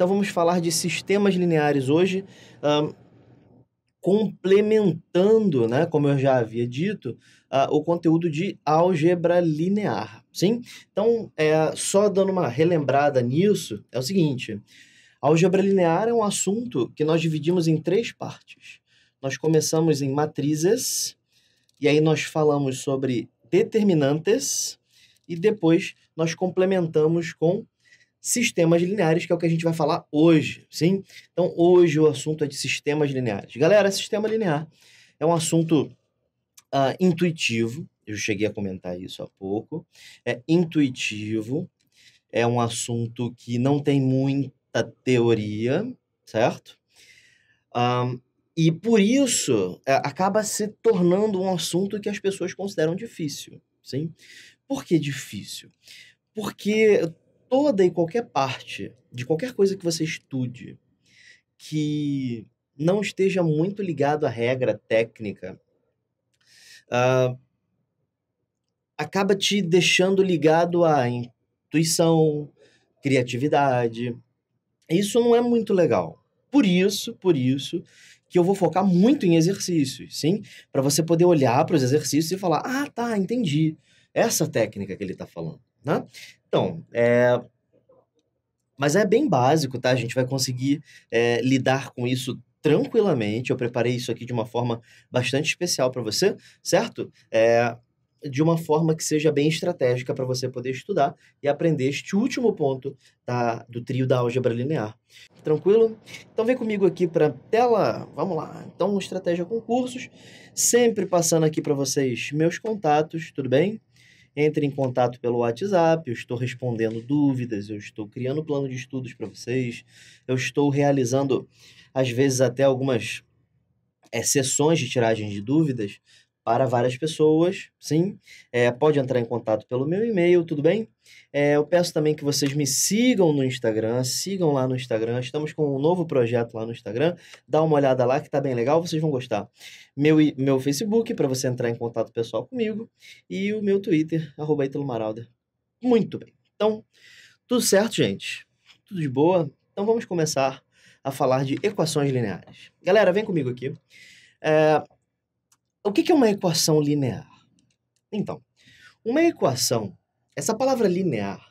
Então vamos falar de sistemas lineares hoje, complementando, né, como eu já havia dito, o conteúdo de álgebra linear, sim? Então, só dando uma relembrada nisso, é o seguinte: álgebra linear é um assunto que nós dividimos em 3 partes. Nós começamos em matrizes, e aí nós falamos sobre determinantes, e depois nós complementamos com sistemas lineares, que é o que a gente vai falar hoje, sim? Então, hoje o assunto é de sistemas lineares. Galera, sistema linear é um assunto intuitivo, eu cheguei a comentar isso há pouco, é intuitivo, é um assunto que não tem muita teoria, certo? E por isso acaba se tornando um assunto que as pessoas consideram difícil, sim? Por que difícil? Porque toda e qualquer parte de qualquer coisa que você estude que não esteja muito ligado à regra técnica, acaba te deixando ligado à intuição, criatividade. Isso não é muito legal. Por isso que eu vou focar muito em exercícios, sim? Para você poder olhar para os exercícios e falar: ah, tá, entendi. Essa técnica que ele está falando, né? Então, mas é bem básico, tá? A gente vai conseguir lidar com isso tranquilamente. Eu preparei isso aqui de uma forma bastante especial para você, certo? De uma forma que seja bem estratégica para você poder estudar e aprender este último ponto do trio da álgebra linear. Tranquilo? Então vem comigo aqui para a tela. Vamos lá. Então, estratégia concursos. Sempre passando aqui para vocês meus contatos, tudo bem? Entre em contato pelo WhatsApp, eu estou respondendo dúvidas, eu estou criando plano de estudos para vocês, eu estou realizando, às vezes, até algumas sessões de tiragem de dúvidas para várias pessoas, sim. Pode entrar em contato pelo meu e-mail, tudo bem? Eu peço também que vocês me sigam no Instagram, sigam lá no Instagram, estamos com um novo projeto lá no Instagram, dá uma olhada lá que tá bem legal, vocês vão gostar. Meu Facebook, para você entrar em contato pessoal comigo, e o meu Twitter, @ItaloMaralder. Muito bem. Então, tudo certo, gente? Tudo de boa? Então vamos começar a falar de equações lineares. Galera, vem comigo aqui. O que é uma equação linear? Então, uma equação, essa palavra linear,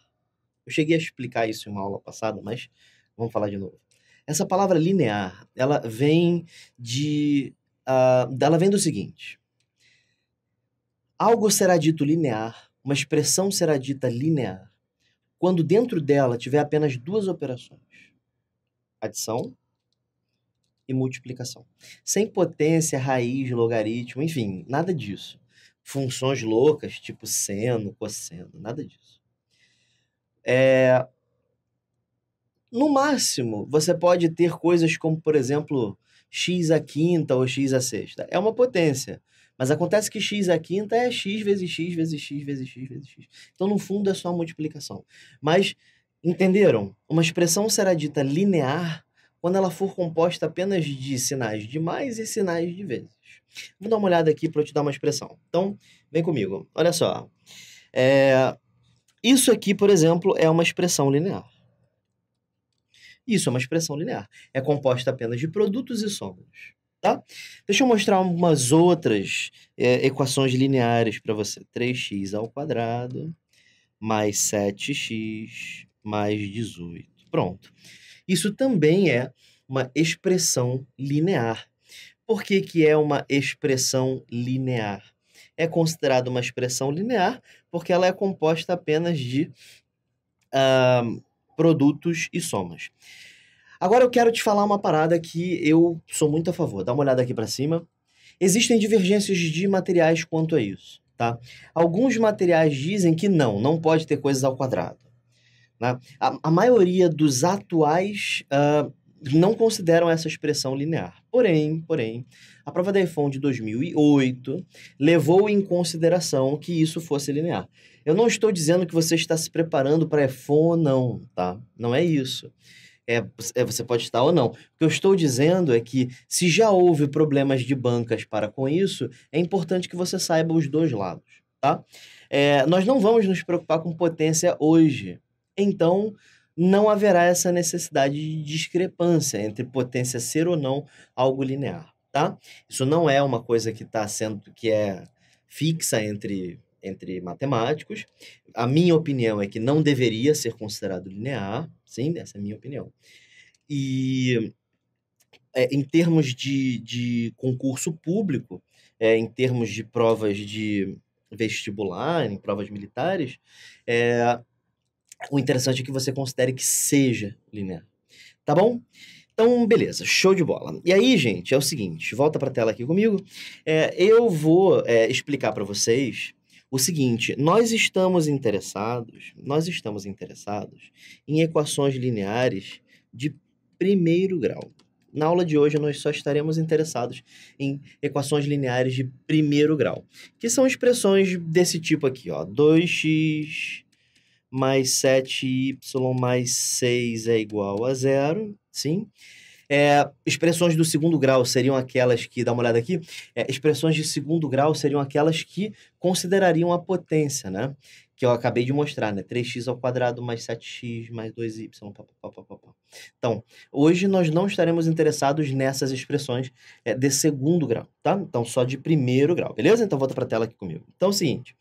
eu cheguei a explicar isso em uma aula passada, mas vamos falar de novo. Essa palavra linear, ela vem ela vem do seguinte: algo será dito linear, uma expressão será dita linear, quando dentro dela tiver apenas 2 operações: adição e multiplicação. Sem potência, raiz, logaritmo, enfim, nada disso. Funções loucas, tipo seno, cosseno, nada disso. No máximo, você pode ter coisas como, por exemplo, x à quinta ou x à sexta. É uma potência. Mas acontece que x à quinta é x vezes x vezes x vezes x vezes x. Então, no fundo, é só multiplicação. Mas, entenderam? Uma expressão será dita linear quando ela for composta apenas de sinais de mais e sinais de vezes. Vou dar uma olhada aqui para eu te dar uma expressão. Então, vem comigo. Olha só. Isso aqui, por exemplo, é uma expressão linear. Isso é uma expressão linear. É composta apenas de produtos e somas, tá? Deixa eu mostrar umas outras equações lineares para você. 3x ao quadrado mais 7x mais 18. Pronto. Isso também é uma expressão linear. Por que que é uma expressão linear? É considerada uma expressão linear porque ela é composta apenas de produtos e somas. Agora eu quero te falar uma parada que eu sou muito a favor. Dá uma olhada aqui para cima. Existem divergências de materiais quanto a isso, tá? Alguns materiais dizem que não pode ter coisas ao quadrado, né? A maioria dos atuais não consideram essa expressão linear. Porém, a prova da EFON de 2008 levou em consideração que isso fosse linear. Eu não estou dizendo que você está se preparando para a EFON, não, tá? Não é isso. Você pode estar ou não. O que eu estou dizendo é que, se já houve problemas de bancas para com isso, é importante que você saiba os dois lados, tá? Nós não vamos nos preocupar com potência hoje. Então, não haverá essa necessidade de discrepância entre potência ser ou não algo linear, tá? Isso não é uma coisa que é fixa entre matemáticos. A minha opinião é que não deveria ser considerado linear, sim, essa é a minha opinião. E em termos de concurso público, em termos de provas de vestibular, em provas militares, é, o interessante é que você considere que seja linear, tá bom? Então, beleza, show de bola. E aí, gente, é o seguinte, volta para a tela aqui comigo. Eu vou explicar para vocês o seguinte: nós estamos interessados em equações lineares de primeiro grau. Na aula de hoje, nós só estaremos interessados em equações lineares de primeiro grau, que são expressões desse tipo aqui, ó, 2x mais 7y mais 6 é igual a zero, sim? Expressões do segundo grau seriam aquelas que, dá uma olhada aqui, expressões de segundo grau seriam aquelas que considerariam a potência, né? Que eu acabei de mostrar, né? 3x ao quadrado mais 7x mais 2y, pá, pá, pá, pá, pá. Então, hoje nós não estaremos interessados nessas expressões de segundo grau, tá? Então, só de primeiro grau, beleza? Então, volta para a tela aqui comigo. Então, é o seguinte,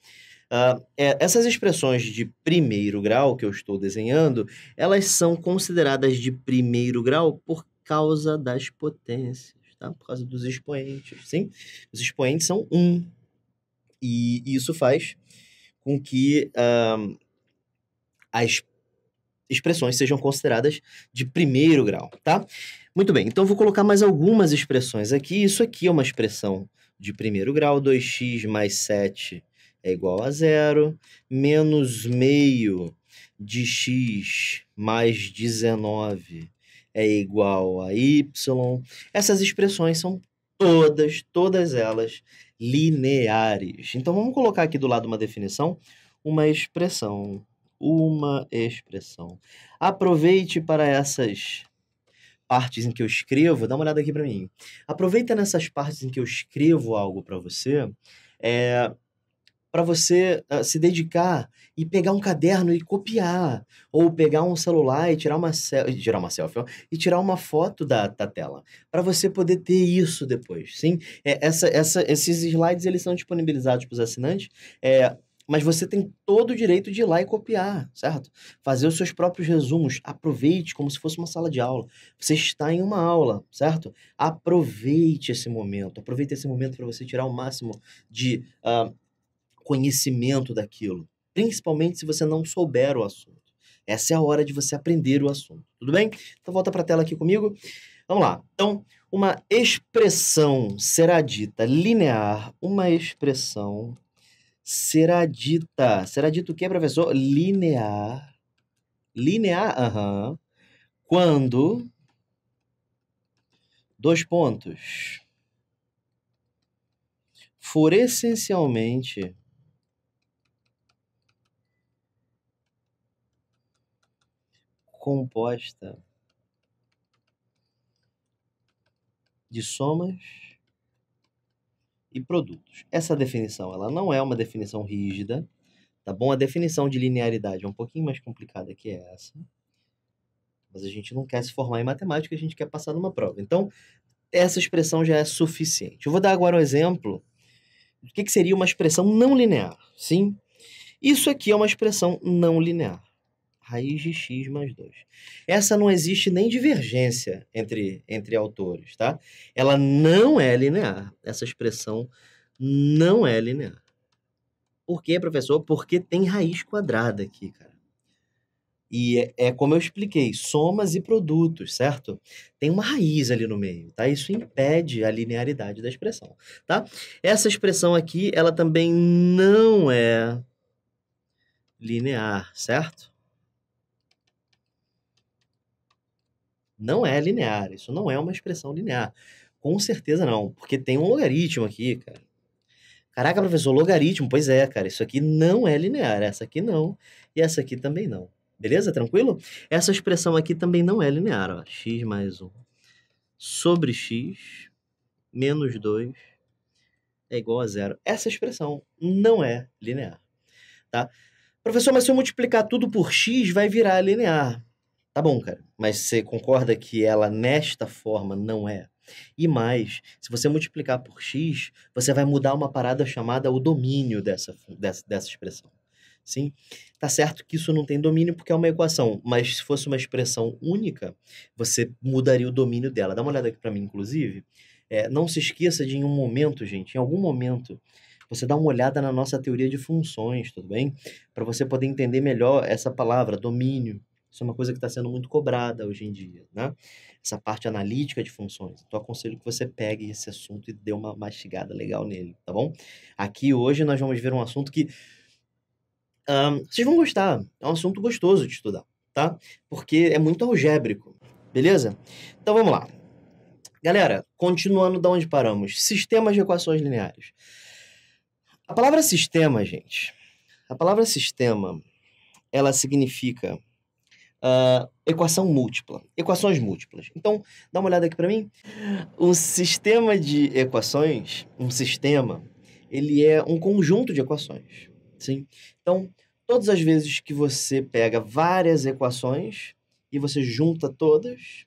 essas expressões de primeiro grau que eu estou desenhando, elas são consideradas de primeiro grau por causa das potências, tá? Por causa dos expoentes, sim? Os expoentes são 1, e isso faz com que as expressões sejam consideradas de primeiro grau, tá? Muito bem, então vou colocar mais algumas expressões aqui. Isso aqui é uma expressão de primeiro grau, 2x mais 7 é igual a zero, menos meio de x mais 19 é igual a y. Essas expressões são todas elas lineares. Então vamos colocar aqui do lado uma definição, uma expressão. Aproveite para essas partes em que eu escrevo, dá uma olhada aqui para mim. Aproveita nessas partes em que eu escrevo algo para você, para você se dedicar e pegar um caderno e copiar, ou pegar um celular e tirar uma selfie, ó, e tirar uma foto da tela, para você poder ter isso depois, sim? Esses slides, eles são disponibilizados para os assinantes, mas você tem todo o direito de ir lá e copiar, certo? Fazer os seus próprios resumos. Aproveite como se fosse uma sala de aula. Você está em uma aula, certo? Aproveite esse momento para você tirar o máximo de conhecimento daquilo, principalmente se você não souber o assunto. Essa é a hora de você aprender o assunto, tudo bem? Então volta para a tela aqui comigo. Vamos lá. Então, uma expressão será dita linear, será dito o que, professor? Linear, aham, quando, dois pontos, for essencialmente composta de somas e produtos. Essa definição, ela não é uma definição rígida, tá bom? A definição de linearidade é um pouquinho mais complicada que essa, mas a gente não quer se formar em matemática, a gente quer passar numa prova. Então, essa expressão já é suficiente. Eu vou dar agora um exemplo do que seria uma expressão não linear, sim? Isso aqui é uma expressão não linear. Raiz de x mais 2. Essa não existe nem divergência entre autores, tá? Ela não é linear. Essa expressão não é linear. Por quê, professor? Porque tem raiz quadrada aqui, cara. E é como eu expliquei, somas e produtos, certo? Tem uma raiz ali no meio, tá? Isso impede a linearidade da expressão, tá? Essa expressão aqui, ela também não é linear, certo? Não é linear, isso não é uma expressão linear. Com certeza não, porque tem um logaritmo aqui, cara. Caraca, professor, logaritmo, pois é, cara, isso aqui não é linear, essa aqui não, e essa aqui também não. Beleza? Tranquilo? Essa expressão aqui também não é linear, ó. X mais 1 sobre x menos 2 é igual a zero. Essa expressão não é linear, tá? Professor, mas se eu multiplicar tudo por x, vai virar linear. Tá bom, cara, mas você concorda que ela nesta forma não é? E mais, se você multiplicar por x, você vai mudar uma parada chamada o domínio dessa expressão. Sim? Tá certo que isso não tem domínio porque é uma equação, mas se fosse uma expressão única, você mudaria o domínio dela. Dá uma olhada aqui para mim, inclusive. Não se esqueça de, em um momento, gente, em algum momento, você dá uma olhada na nossa teoria de funções, tudo bem? Para você poder entender melhor essa palavra, domínio. Isso é uma coisa que está sendo muito cobrada hoje em dia, né? Essa parte analítica de funções. Então, aconselho que você pegue esse assunto e dê uma mastigada legal nele, tá bom? Aqui hoje nós vamos ver um assunto que vocês vão gostar. É um assunto gostoso de estudar, tá? Porque é muito algébrico, beleza? Então vamos lá. Galera, continuando da onde paramos. Sistemas de equações lineares. A palavra sistema, gente, a palavra sistema, ela significa equação múltipla, equações múltiplas. Então, dá uma olhada aqui para mim. Um sistema de equações, ele é um conjunto de equações, sim? Então, todas as vezes que você pega várias equações e você junta todas,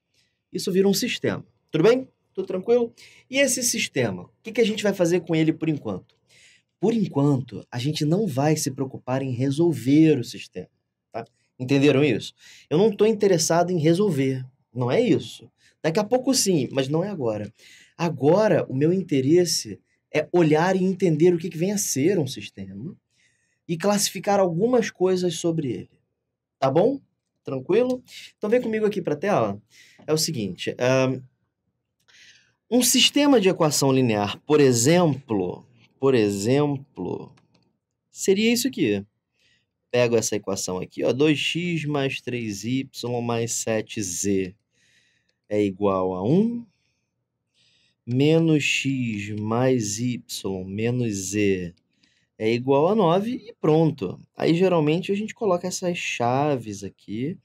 isso vira um sistema. Tudo bem? Tudo tranquilo? E esse sistema, o que a gente vai fazer com ele por enquanto? Por enquanto, a gente não vai se preocupar em resolver o sistema, tá? Entenderam isso? Eu não estou interessado em resolver, não é isso. Daqui a pouco sim, mas não é agora. Agora, o meu interesse é olhar e entender o que vem a ser um sistema e classificar algumas coisas sobre ele. Tá bom? Tranquilo? Então vem comigo aqui para a tela. É o seguinte, um sistema de equação linear, por exemplo, seria isso aqui. Pego essa equação aqui, ó, 2x mais 3y mais 7z é igual a 1, menos x mais y menos z é igual a 9 e pronto. Aí, geralmente, a gente coloca essas chaves aqui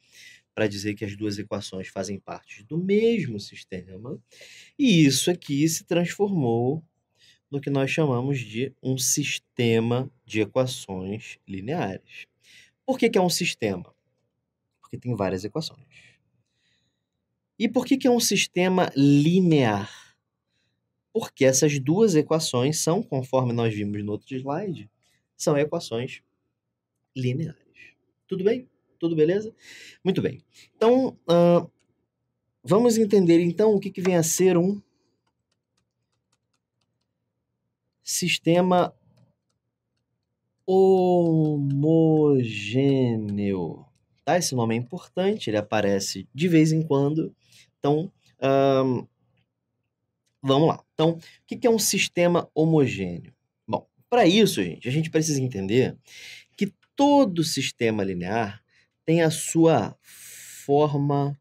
para dizer que as duas equações fazem parte do mesmo sistema. E isso aqui se transformou no que nós chamamos de um sistema de equações lineares. Por que é um sistema? Porque tem várias equações. E por que é um sistema linear? Porque essas duas equações são, conforme nós vimos no outro slide, são equações lineares. Tudo bem? Tudo beleza? Muito bem. Então, vamos entender então o que vem a ser um sistema homogêneo. Tá? Esse nome é importante, ele aparece de vez em quando. Então, vamos lá. Então, o que é um sistema homogêneo? Bom, para isso, gente, a gente precisa entender que todo sistema linear tem a sua forma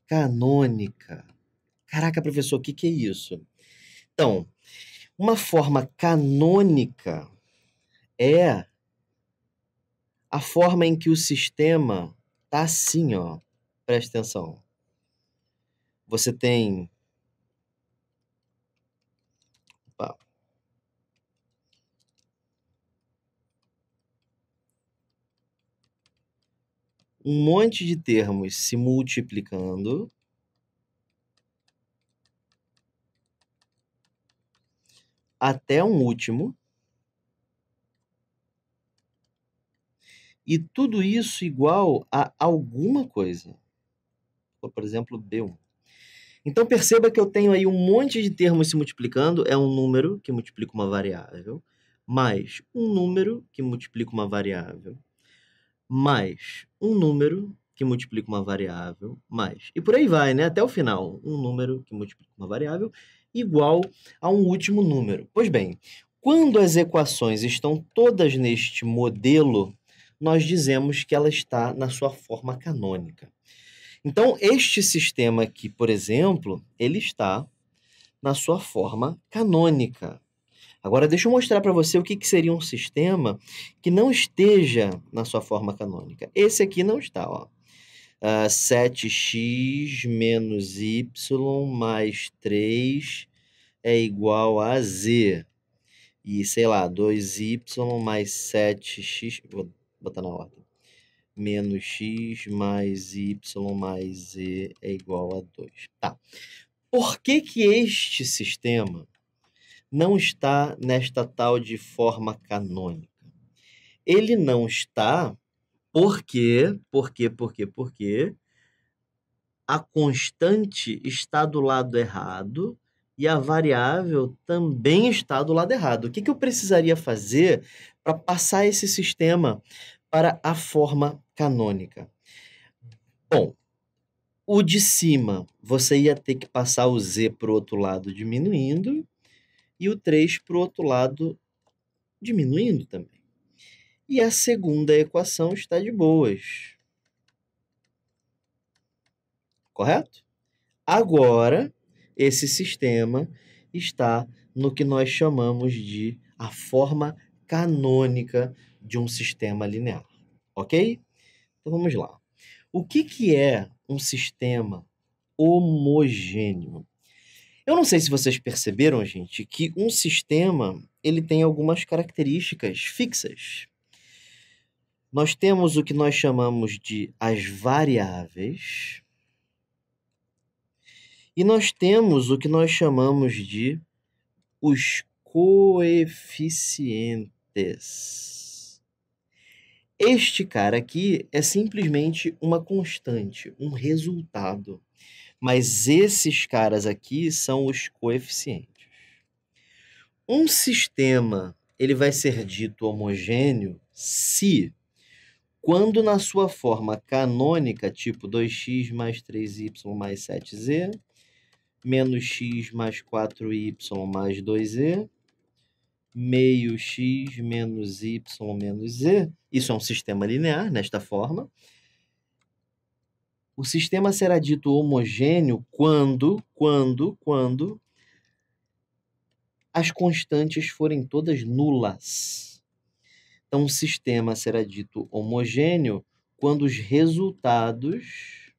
canônica. Caraca, professor, o que é isso? Então, uma forma canônica é a forma em que o sistema tá assim, ó. Presta atenção. Você tem opa, um monte de termos se multiplicando até um último, e tudo isso igual a alguma coisa. Por exemplo, B1. Então perceba que eu tenho aí um monte de termos se multiplicando, é um número que multiplica uma variável, mais um número que multiplica uma variável, mais um número que multiplica uma variável, mais. E por aí vai, né? Até o final. Um número que multiplica uma variável igual a um último número. Pois bem, quando as equações estão todas neste modelo, nós dizemos que ela está na sua forma canônica. Então, este sistema aqui, por exemplo, ele está na sua forma canônica. Agora, deixa eu mostrar para você o que seria um sistema que não esteja na sua forma canônica. Esse aqui não está, ó. 7x menos y mais 3 é igual a z. E, sei lá, 2y mais 7x... Vou botar na ordem. menos x mais y mais z é igual a 2. Tá. Por que que este sistema não está nesta tal de forma canônica? Ele não está porque a constante está do lado errado e a variável também está do lado errado. O que que eu precisaria fazer para passar esse sistema para a forma canônica? Bom, o de cima, você ia ter que passar o z para o outro lado diminuindo e o 3 para o outro lado diminuindo também. E a segunda equação está de boas. Correto? Agora, esse sistema está no que nós chamamos de a forma canônica de um sistema linear. Ok? Então vamos lá. O que que é um sistema homogêneo? Eu não sei se vocês perceberam, gente, que um sistema ele tem algumas características fixas. Nós temos o que nós chamamos de as variáveis e nós temos o que nós chamamos de os coeficientes. Este cara aqui é simplesmente uma constante, um resultado. Mas esses caras aqui são os coeficientes. Um sistema ele vai ser dito homogêneo se, quando na sua forma canônica, tipo 2x mais 3y mais 7z, menos x mais 4y mais 2z, meio x menos y menos z, isso é um sistema linear, nesta forma. O sistema será dito homogêneo quando as constantes forem todas nulas. Então, o sistema será dito homogêneo quando os resultados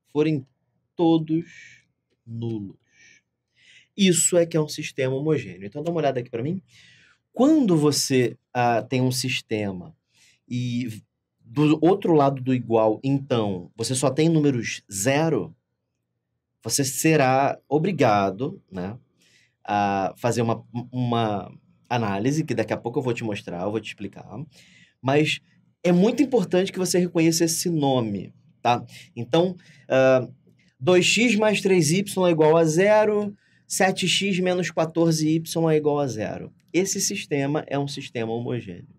forem todos nulos. Isso é que é um sistema homogêneo. Então, dá uma olhada aqui para mim. Quando você tem um sistema e do outro lado do igual, então, você só tem números zero, você será obrigado, né, a fazer uma análise, que daqui a pouco eu vou te mostrar, eu vou te explicar. Mas é muito importante que você reconheça esse nome, tá? Então, 2x mais 3y é igual a 0, 7x menos 14y é igual a 0. Esse sistema é um sistema homogêneo.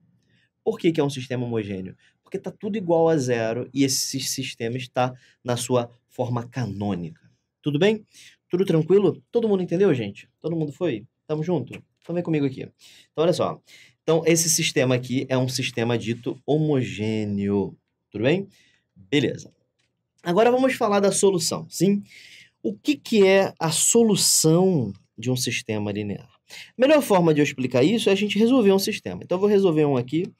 Por que que é um sistema homogêneo? Porque está tudo igual a 0 e esse sistema está na sua forma canônica. Tudo bem? Tudo tranquilo? Todo mundo entendeu, gente? Todo mundo foi? Tamo junto? Então vem comigo aqui. Então, olha só. Então, esse sistema aqui é um sistema dito homogêneo. Tudo bem? Beleza. Agora vamos falar da solução, sim? O que que é a solução de um sistema linear? A melhor forma de eu explicar isso é a gente resolver um sistema. Então, eu vou resolver um aqui.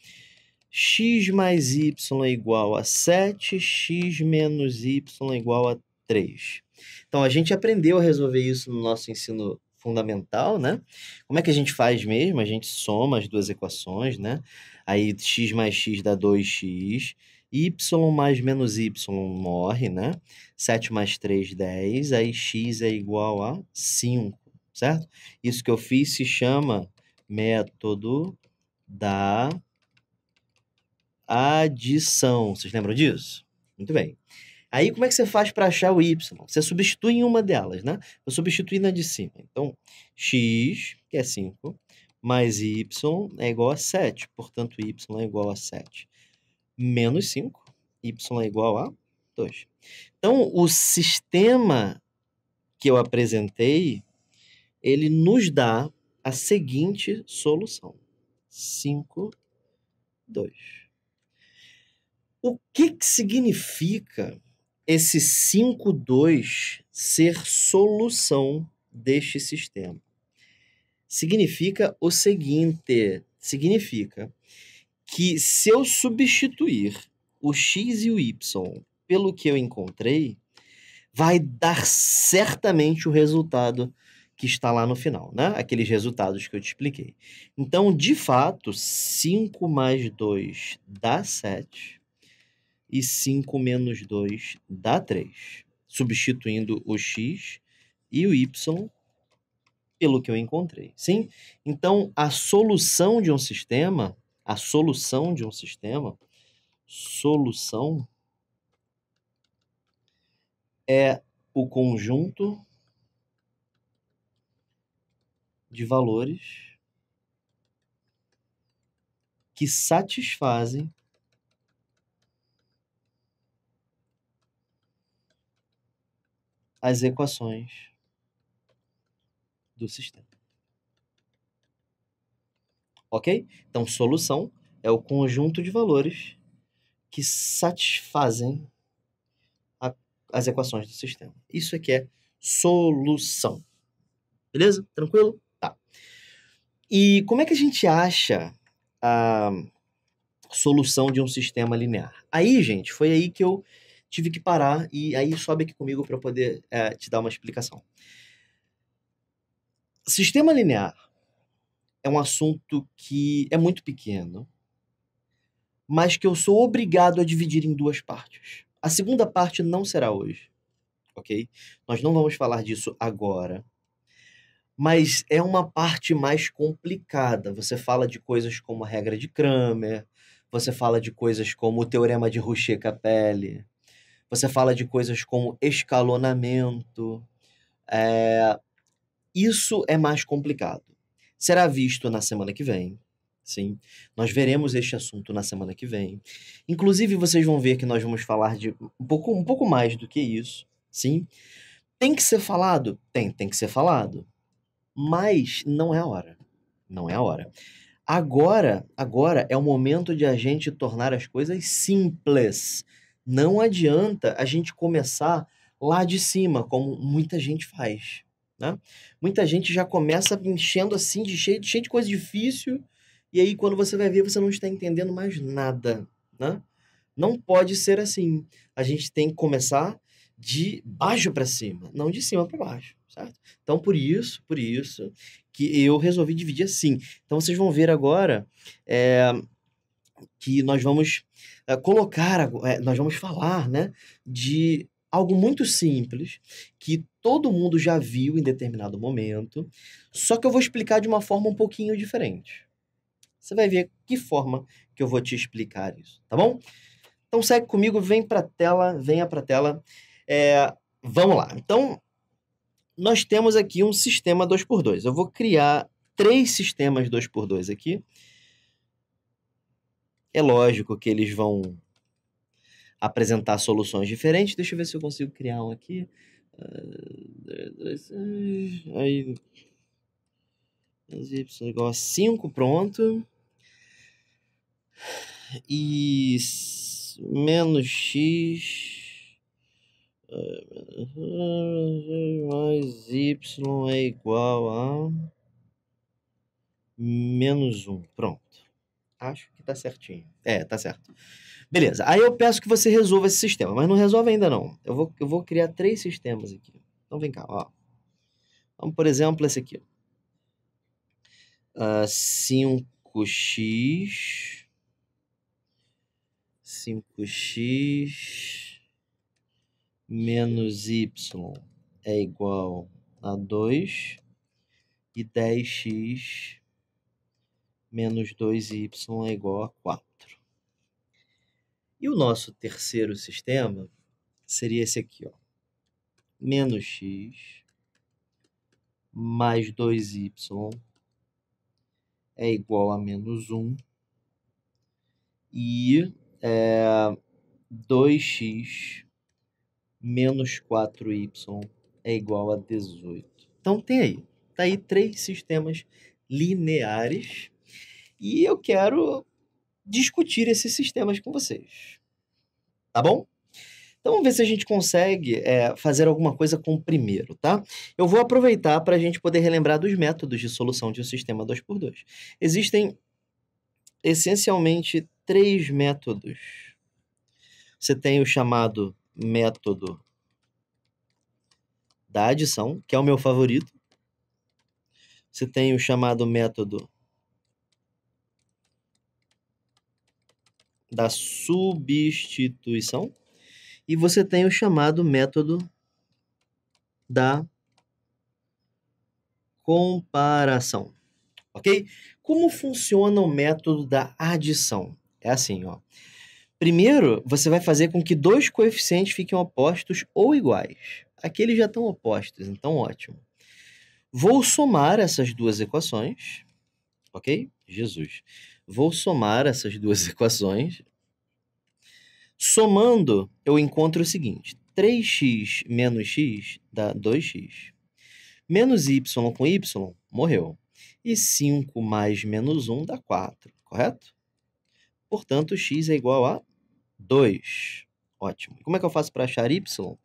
X mais y é igual a 7, x menos y é igual a 3. Então, a gente aprendeu a resolver isso no nosso ensino fundamental, né? Como é que a gente faz mesmo? A gente soma as duas equações, né? Aí, x mais x dá 2x, y mais menos y morre, né? 7 mais 3, 10, aí x é igual a 5, certo? Isso que eu fiz se chama método da adição. Vocês lembram disso? Muito bem. Aí, como é que você faz para achar o y? Você substitui em uma delas, né? Eu substituí na de cima. Então, x, que é 5, mais y é igual a 7. Portanto, y é igual a 7. Menos 5, y é igual a 2. Então, o sistema que eu apresentei, ele nos dá a seguinte solução. 5, 2. O que que significa esse 5, 2 ser solução deste sistema? Significa o seguinte, significa que se eu substituir o x e o y pelo que eu encontrei, vai dar certamente o resultado que está lá no final, né? Aqueles resultados que eu te expliquei. Então, de fato, 5 mais 2 dá 7 e 5 menos 2 dá 3, substituindo o x e o y pelo que eu encontrei, sim? Então, a solução de um sistema é o conjunto de valores que satisfazem as equações do sistema. Ok? Então, solução é o conjunto de valores que satisfazem as equações do sistema. Isso aqui é solução. Beleza? Tranquilo? Tá. E como é que a gente acha a solução de um sistema linear? Aí, gente, foi aí que eu tive que parar e aí sobe aqui comigo para poder te dar uma explicação. Sistema linear é um assunto que é muito pequeno, mas que eu sou obrigado a dividir em duas partes. A segunda parte não será hoje, ok? Nós não vamos falar disso agora, mas é uma parte mais complicada. Você fala de coisas como a regra de Cramer, você fala de coisas como o teorema de Rouchet-Capelle, você fala de coisas como escalonamento. Isso é mais complicado. Será visto na semana que vem. Sim, nós veremos este assunto na semana que vem. Inclusive, vocês vão ver que nós vamos falar de um pouco mais do que isso. Sim, tem que ser falado? Tem que ser falado. Mas não é a hora. Não é a hora. Agora é o momento de a gente tornar as coisas simples. Não adianta a gente começar lá de cima, como muita gente faz, né? Muita gente já começa enchendo assim, cheio de coisa difícil, e aí quando você vai ver, você não está entendendo mais nada, né? Não pode ser assim. A gente tem que começar de baixo para cima, não de cima para baixo, certo? Então, por isso que eu resolvi dividir assim. Então, vocês vão ver agora que nós vamos nós vamos falar, né, de algo muito simples que todo mundo já viu em determinado momento, só que eu vou explicar de uma forma um pouquinho diferente. Você vai ver que forma que eu vou te explicar isso, tá bom? Então segue comigo, venha para a tela. Vamos lá. Então, nós temos aqui um sistema 2x2. Eu vou criar 3 sistemas 2x2 aqui. É lógico que eles vão apresentar soluções diferentes. Deixa eu ver se eu consigo criar um aqui. Aí, y igual a 5, pronto. E menos x mais y é igual a menos 1. Pronto. Acho que tá certinho. Tá certo. Beleza. Aí eu peço que você resolva esse sistema, mas não resolve ainda não. Eu vou criar 3 sistemas aqui. Então vem cá, ó. Vamos, por exemplo, esse aqui. 5x menos y é igual a 2 e 10x menos 2y é igual a 4. E o nosso terceiro sistema seria esse aqui, ó. Menos x mais 2y é igual a menos 1 e 2x menos 4y é igual a 18. Então tá aí 3 sistemas lineares e eu quero discutir esses sistemas com vocês, tá bom? Então vamos ver se a gente consegue fazer alguma coisa com o primeiro, tá? Eu vou aproveitar para a gente poder relembrar dos métodos de solução de um sistema 2x2. Existem essencialmente 3 métodos. Você tem o chamado método da adição, que é o meu favorito, Você tem o chamado método da substituição e você tem o chamado método da comparação, ok? Como funciona o método da adição? É assim, ó. Primeiro, você vai fazer com que dois coeficientes fiquem opostos ou iguais. Aqui eles já estão opostos, então ótimo. Vou somar essas duas equações, ok? Jesus. Vou somar essas duas equações. Somando, eu encontro o seguinte: 3x menos x dá 2x. Menos y com y, morreu. E 5 mais menos 1 dá 4, correto? Portanto, x é igual a 2. Ótimo. E como é que eu faço para achar y?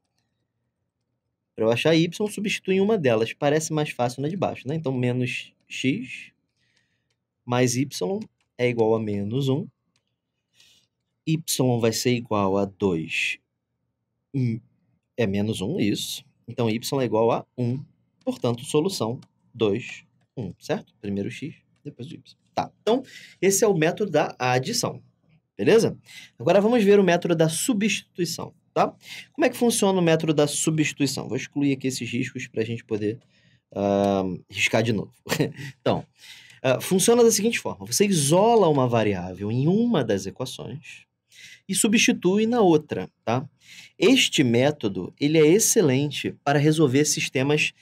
Para eu achar y, substitui uma delas. Parece mais fácil na de baixo, né? Então, menos x mais y é igual a menos 1. Y vai ser igual a 2. É menos 1, isso. Então, y é igual a 1. Portanto, solução 2, 1, certo? Primeiro x, depois o y. Tá, então, esse é o método da adição. Beleza? Agora vamos ver o método da substituição, tá? Como é que funciona o método da substituição? Vou excluir aqui esses riscos para a gente poder riscar de novo. Então, funciona da seguinte forma: você isola uma variável em uma das equações e substitui na outra, tá? Este método, ele é excelente para resolver sistemas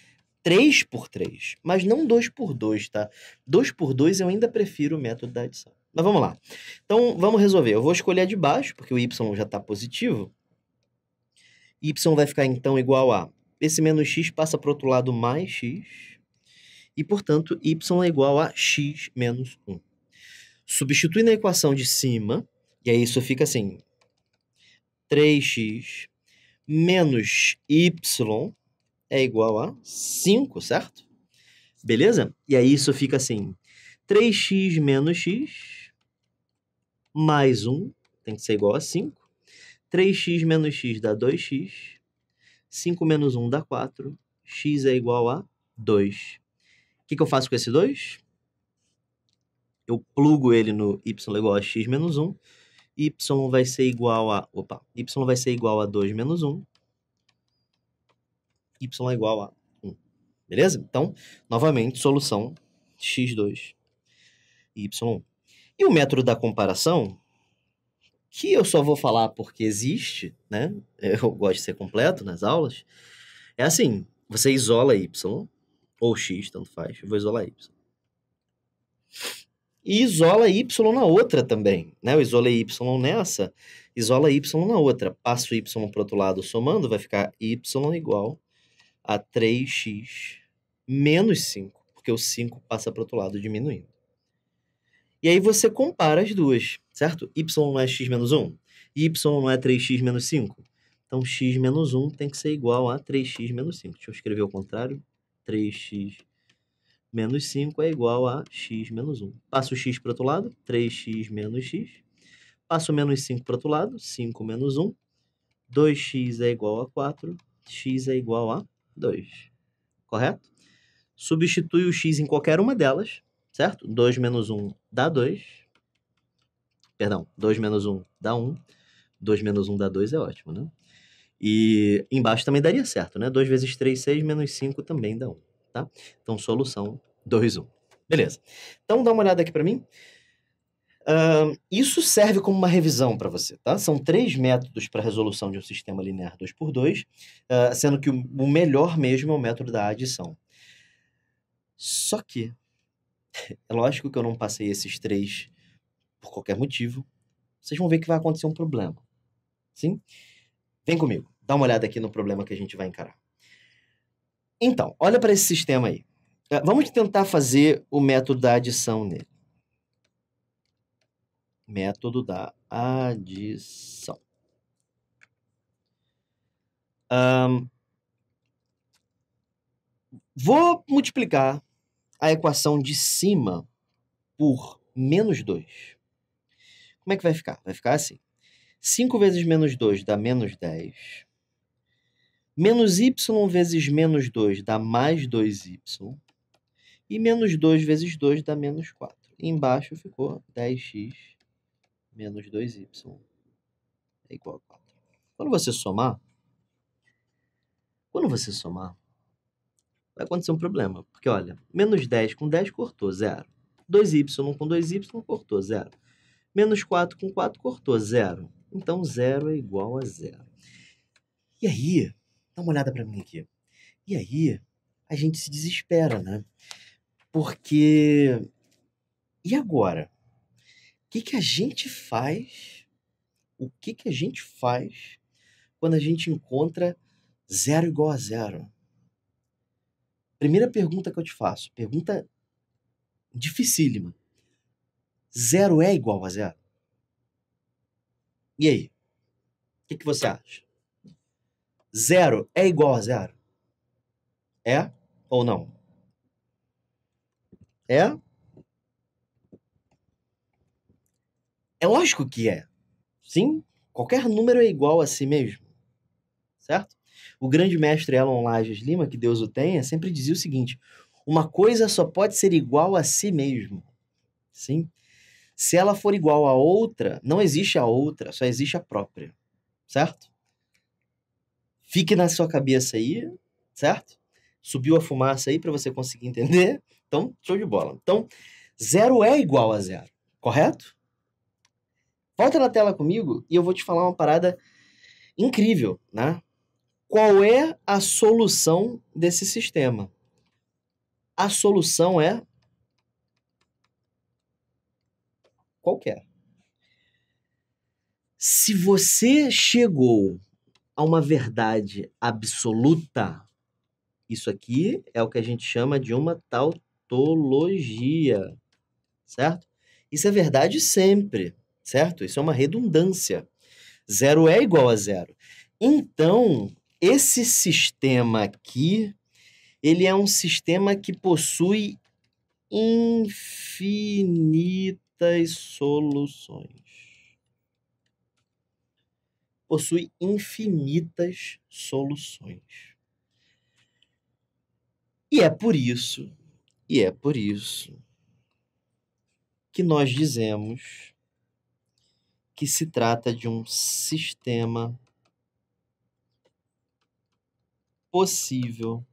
3x3, mas não 2x2, tá? 2x2 eu ainda prefiro o método da adição. Mas vamos lá. Então, vamos resolver. Eu vou escolher a de baixo, porque o y já está positivo. Y vai ficar, então, igual a... Esse menos x passa para o outro lado mais x. E, portanto, y é igual a x menos 1. Substitui na equação de cima, e aí isso fica assim: 3x menos y é igual a 5, certo? Beleza? E aí isso fica assim: 3x menos x mais 1 tem que ser igual a 5. 3x menos x dá 2x. 5 menos 1 dá 4. X é igual a 2. O que eu faço com esse 2? Eu plugo ele no y igual a x menos 1. Y vai ser igual a... y vai ser igual a 2 menos 1. Y é igual a 1. Beleza? Então, novamente, solução x2, y1. E o método da comparação, que eu só vou falar porque existe, né? Eu gosto de ser completo nas aulas. É assim: você isola y, ou x, tanto faz. Eu vou isolar y. E isola y na outra também, né? Eu isolei y nessa, isola y na outra. Passo y para o outro lado somando, vai ficar y igual a 3x menos 5, porque o 5 passa para o outro lado diminuindo. E aí você compara as duas, certo? Y não é x menos 1, y não é 3x menos 5. Então, x menos 1 tem que ser igual a 3x menos 5. Deixa eu escrever ao contrário. 3x menos 5 é igual a x menos 1. Passo o x para o outro lado, 3x menos x. Passo o menos 5 para o outro lado, 5 menos 1. 2x é igual a 4, x é igual a 2. Correto? Substitui o x em qualquer uma delas, certo? 2 menos 1 dá 2. Perdão, 2 menos 1 dá 1. 2 menos 1 dá 2 é ótimo, né? E embaixo também daria certo, né? 2 vezes 3, 6, menos 5 também dá 1, tá? Então, solução 2, 1. Beleza. Então, dá uma olhada aqui para mim. Isso serve como uma revisão para você, tá? São 3 métodos para resolução de um sistema linear 2x2, sendo que o melhor mesmo é o método da adição. Só que, é lógico que eu não passei esses 3 por qualquer motivo. Vocês vão ver que vai acontecer um problema. Sim? Vem comigo. Dá uma olhada aqui no problema que a gente vai encarar. Então, olha para esse sistema aí. Vamos tentar fazer o método da adição nele. Método da adição. Vou multiplicar a equação de cima por menos 2. Como é que vai ficar? Vai ficar assim: 5 vezes menos 2 dá menos 10. Menos y vezes menos 2 dá mais 2y. E menos 2 vezes 2 dá menos 4. E embaixo ficou 10x menos 2y é igual a 4. Quando você somar, vai acontecer um problema. Porque, olha, menos 10 com 10 cortou, 0. 2y com 2y cortou, 0. Menos 4 com 4 cortou, 0. Então, 0 é igual a 0. E aí, dá uma olhada para mim aqui. E aí, a gente se desespera, né? Porque, e agora? O que a gente faz? O que a gente faz quando a gente encontra 0 igual a 0? Primeira pergunta que eu te faço, pergunta dificílima. 0 é igual a 0? E aí? O que você acha? 0 é igual a 0? É ou não? É? É lógico que é. Sim, qualquer número é igual a si mesmo, certo? O grande mestre Elon Lages Lima, que Deus o tenha, sempre dizia o seguinte: uma coisa só pode ser igual a si mesmo. Sim? Se ela for igual a outra, não existe a outra, só existe a própria, certo? Fique na sua cabeça aí, certo? Subiu a fumaça aí para você conseguir entender? Então, show de bola. Então, 0 é igual a 0, correto? Volta na tela comigo e eu vou te falar uma parada incrível, né? Qual é a solução desse sistema? A solução é qualquer. Se você chegou a uma verdade absoluta, isso aqui é o que a gente chama de uma tautologia, certo? Isso é verdade sempre, certo? Isso é uma redundância. 0 é igual a 0. Então, esse sistema aqui, ele é um sistema que possui infinitas soluções. Possui infinitas soluções. E é por isso que nós dizemos que se trata de um sistema possível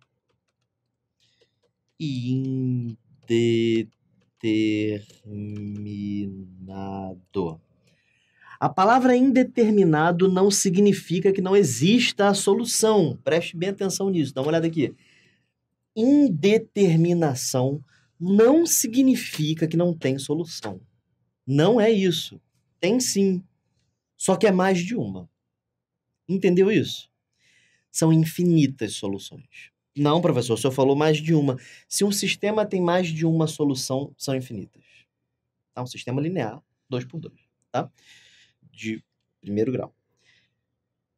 e indeterminado. A palavra indeterminado não significa que não exista a solução. Preste bem atenção nisso, dá uma olhada aqui. Indeterminação não significa que não tem solução. Não é isso. Tem sim. Só que é mais de uma. Entendeu isso? São infinitas soluções. Não, professor, o senhor falou mais de uma. Se um sistema tem mais de uma solução, são infinitas. Tá? Um sistema linear, 2 por 2, tá? De primeiro grau.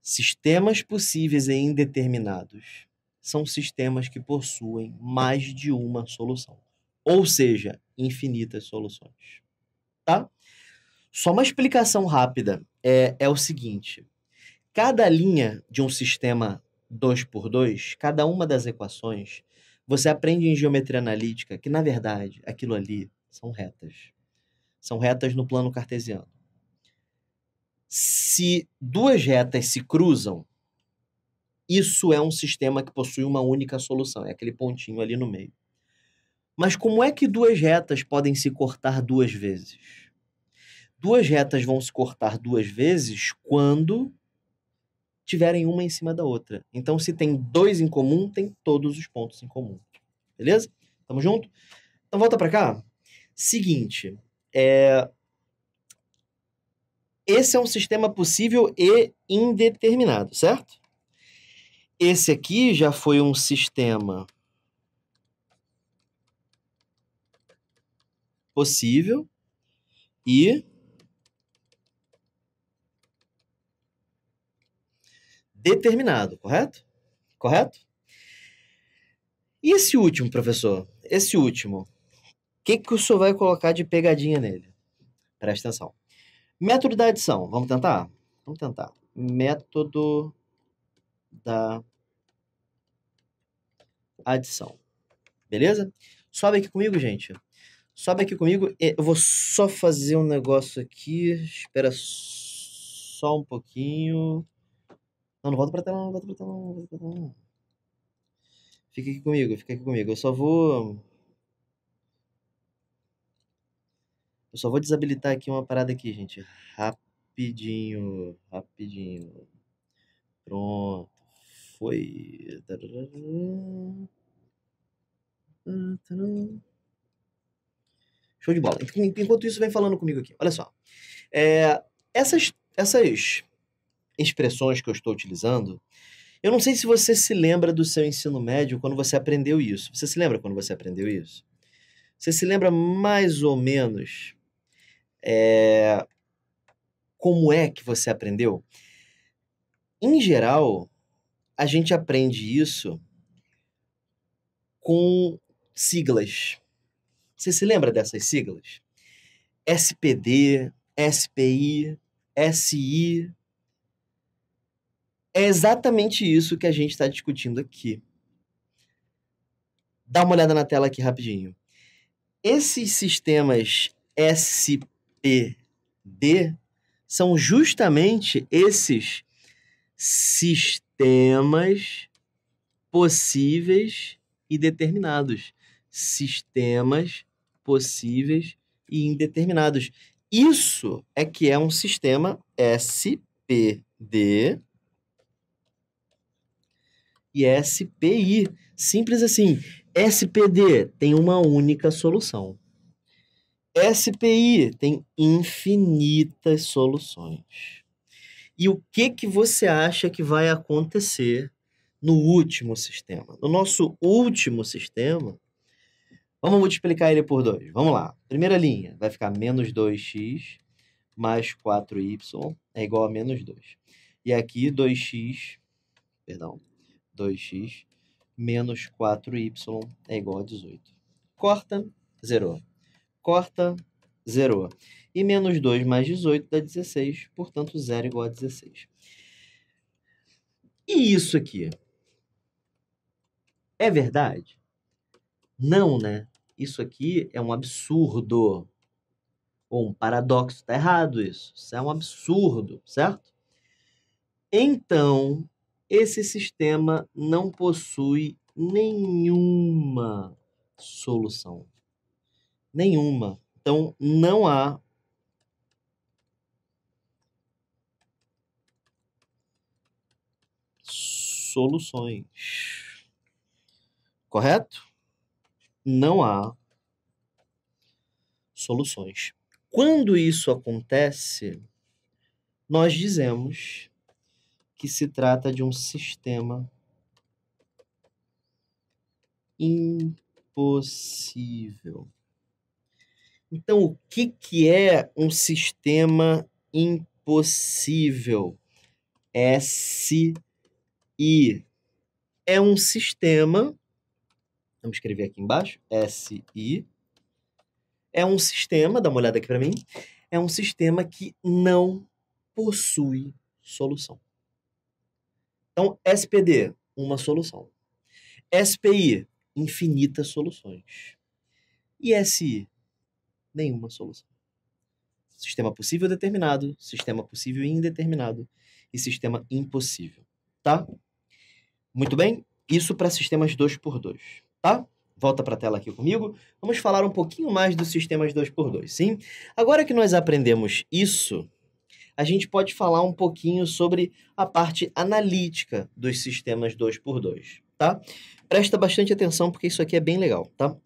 Sistemas possíveis e indeterminados são sistemas que possuem mais de uma solução. Ou seja, infinitas soluções. Tá? Só uma explicação rápida é o seguinte. Cada linha de um sistema 2 por 2, cada uma das equações, você aprende em geometria analítica que, na verdade, aquilo ali são retas. São retas no plano cartesiano. Se duas retas se cruzam, isso é um sistema que possui uma única solução, é aquele pontinho ali no meio. Mas como é que duas retas podem se cortar duas vezes? Duas retas vão se cortar duas vezes quando tiverem uma em cima da outra. Então, se tem 2 em comum, tem todos os pontos em comum. Beleza? Tamo junto? Então, volta para cá. Seguinte, esse é um sistema possível e indeterminado, certo? Esse aqui já foi um sistema possível e determinado, correto? Correto? E esse último, professor? Esse último, o que o senhor vai colocar de pegadinha nele? Presta atenção. Método da adição, vamos tentar? Vamos tentar. Método da adição. Beleza? Sobe aqui comigo, gente. Sobe aqui comigo. Eu vou só fazer um negócio aqui. Espera só um pouquinho. Não, não volta pra tela, não volta pra tela, não volta pra tela, não. Fica aqui comigo, fica aqui comigo. Eu só vou desabilitar aqui uma parada aqui, gente. Rapidinho, rapidinho. Pronto. Foi. Show de bola. Enquanto isso, vem falando comigo aqui. Olha só. Essas expressões que eu estou utilizando, eu não sei se você se lembra do seu ensino médio quando você aprendeu isso. Você se lembra quando você aprendeu isso? Você se lembra mais ou menos como é que você aprendeu? Em geral, a gente aprende isso com siglas. Você se lembra dessas siglas? SPD, SPI, SI. É exatamente isso que a gente está discutindo aqui. Dá uma olhada na tela aqui rapidinho. Esses sistemas SPD são justamente esses sistemas possíveis e determinados. Sistemas possíveis e indeterminados. Isso é que é um sistema SPD e SPI. Simples assim. SPD tem uma única solução. SPI tem infinitas soluções. E o que você acha que vai acontecer no último sistema? No nosso último sistema, vamos multiplicar ele por 2. Vamos lá. Primeira linha vai ficar menos 2x mais 4y é igual a menos 2. E aqui 2x menos 4y é igual a 18. Corta, zerou. Corta, zerou. E menos 2 mais 18 dá 16, portanto, 0 igual a 16. E isso aqui? É verdade? Não, né? Isso aqui é um absurdo. Ou um paradoxo. Tá errado isso. Isso é um absurdo, certo? Então, esse sistema não possui nenhuma solução. Nenhuma. Então, não há soluções. Correto? Não há soluções. Quando isso acontece, nós dizemos que se trata de um sistema impossível. Então, o que é um sistema impossível? SI. É um sistema, vamos escrever aqui embaixo, SI. É um sistema, dá uma olhada aqui para mim, é um sistema que não possui solução. Então, SPD, uma solução. SPI, infinitas soluções. E SI, nenhuma solução. Sistema possível determinado, sistema possível indeterminado e sistema impossível, tá? Muito bem? Isso para sistemas 2x2, tá? Volta para a tela aqui comigo. Vamos falar um pouquinho mais dos sistemas 2x2, sim? Agora que nós aprendemos isso, a gente pode falar um pouquinho sobre a parte analítica dos sistemas 2x2, tá? Presta bastante atenção porque isso aqui é bem legal, tá?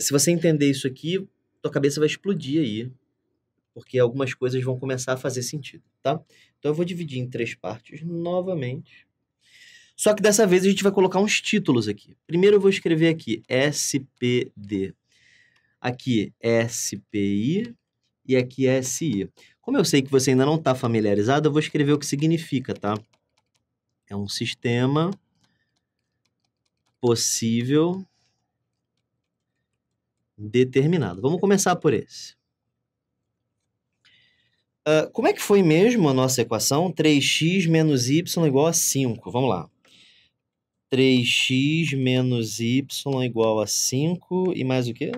Se você entender isso aqui, tua cabeça vai explodir aí, porque algumas coisas vão começar a fazer sentido, tá? Então eu vou dividir em 3 partes novamente. Só que dessa vez a gente vai colocar uns títulos aqui. Primeiro eu vou escrever aqui SPD. Aqui SPI e aqui SI. Como eu sei que você ainda não está familiarizado, eu vou escrever o que significa, tá? É um sistema possível determinado. Vamos começar por esse. Como é que foi mesmo a nossa equação? 3x menos y igual a 5. Vamos lá. 3x menos y igual a 5 e mais o quê?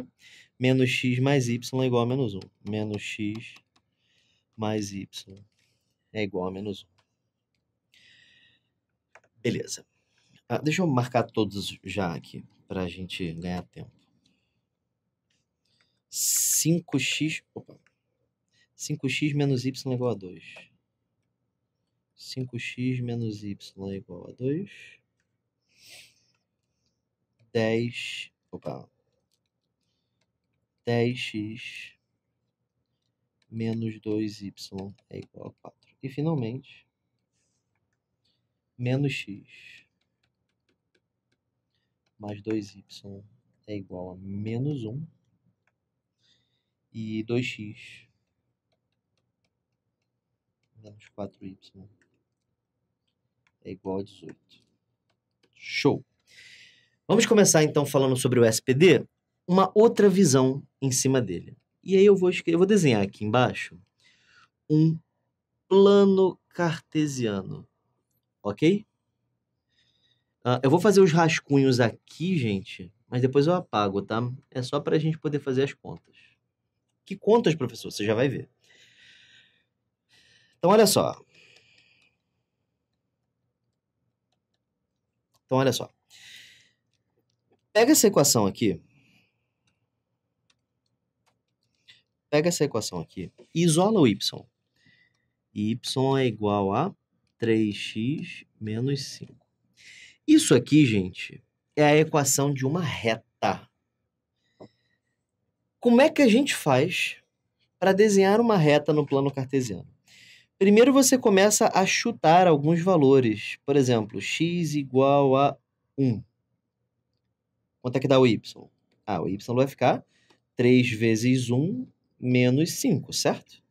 Menos x mais y igual a menos 1. Menos x mais y é igual a menos 1. Beleza. Deixa eu marcar todos já aqui, para a gente ganhar tempo. 5x menos y igual a 2. 5x menos y é igual a 2. 10x menos 2y é igual a 4. E, finalmente, menos x mais 2y é igual a menos 1. E 2x menos 4y é igual a 18. Show! Vamos começar, então, falando sobre o SPD, uma outra visão em cima dele. E aí eu vou desenhar aqui embaixo um plano cartesiano, ok? Eu vou fazer os rascunhos aqui, gente, mas depois eu apago, tá? É só para a gente poder fazer as contas. Que contas, professor? Você já vai ver. Então, olha só. Pega essa equação aqui. E isola o y. Y é igual a 3x menos 5. Isso aqui, gente, é a equação de uma reta. Como é que a gente faz para desenhar uma reta no plano cartesiano? Primeiro você começa a chutar alguns valores. Por exemplo, x igual a 1. Quanto é que dá o y? O y vai ficar 3 vezes 1 menos 5, certo?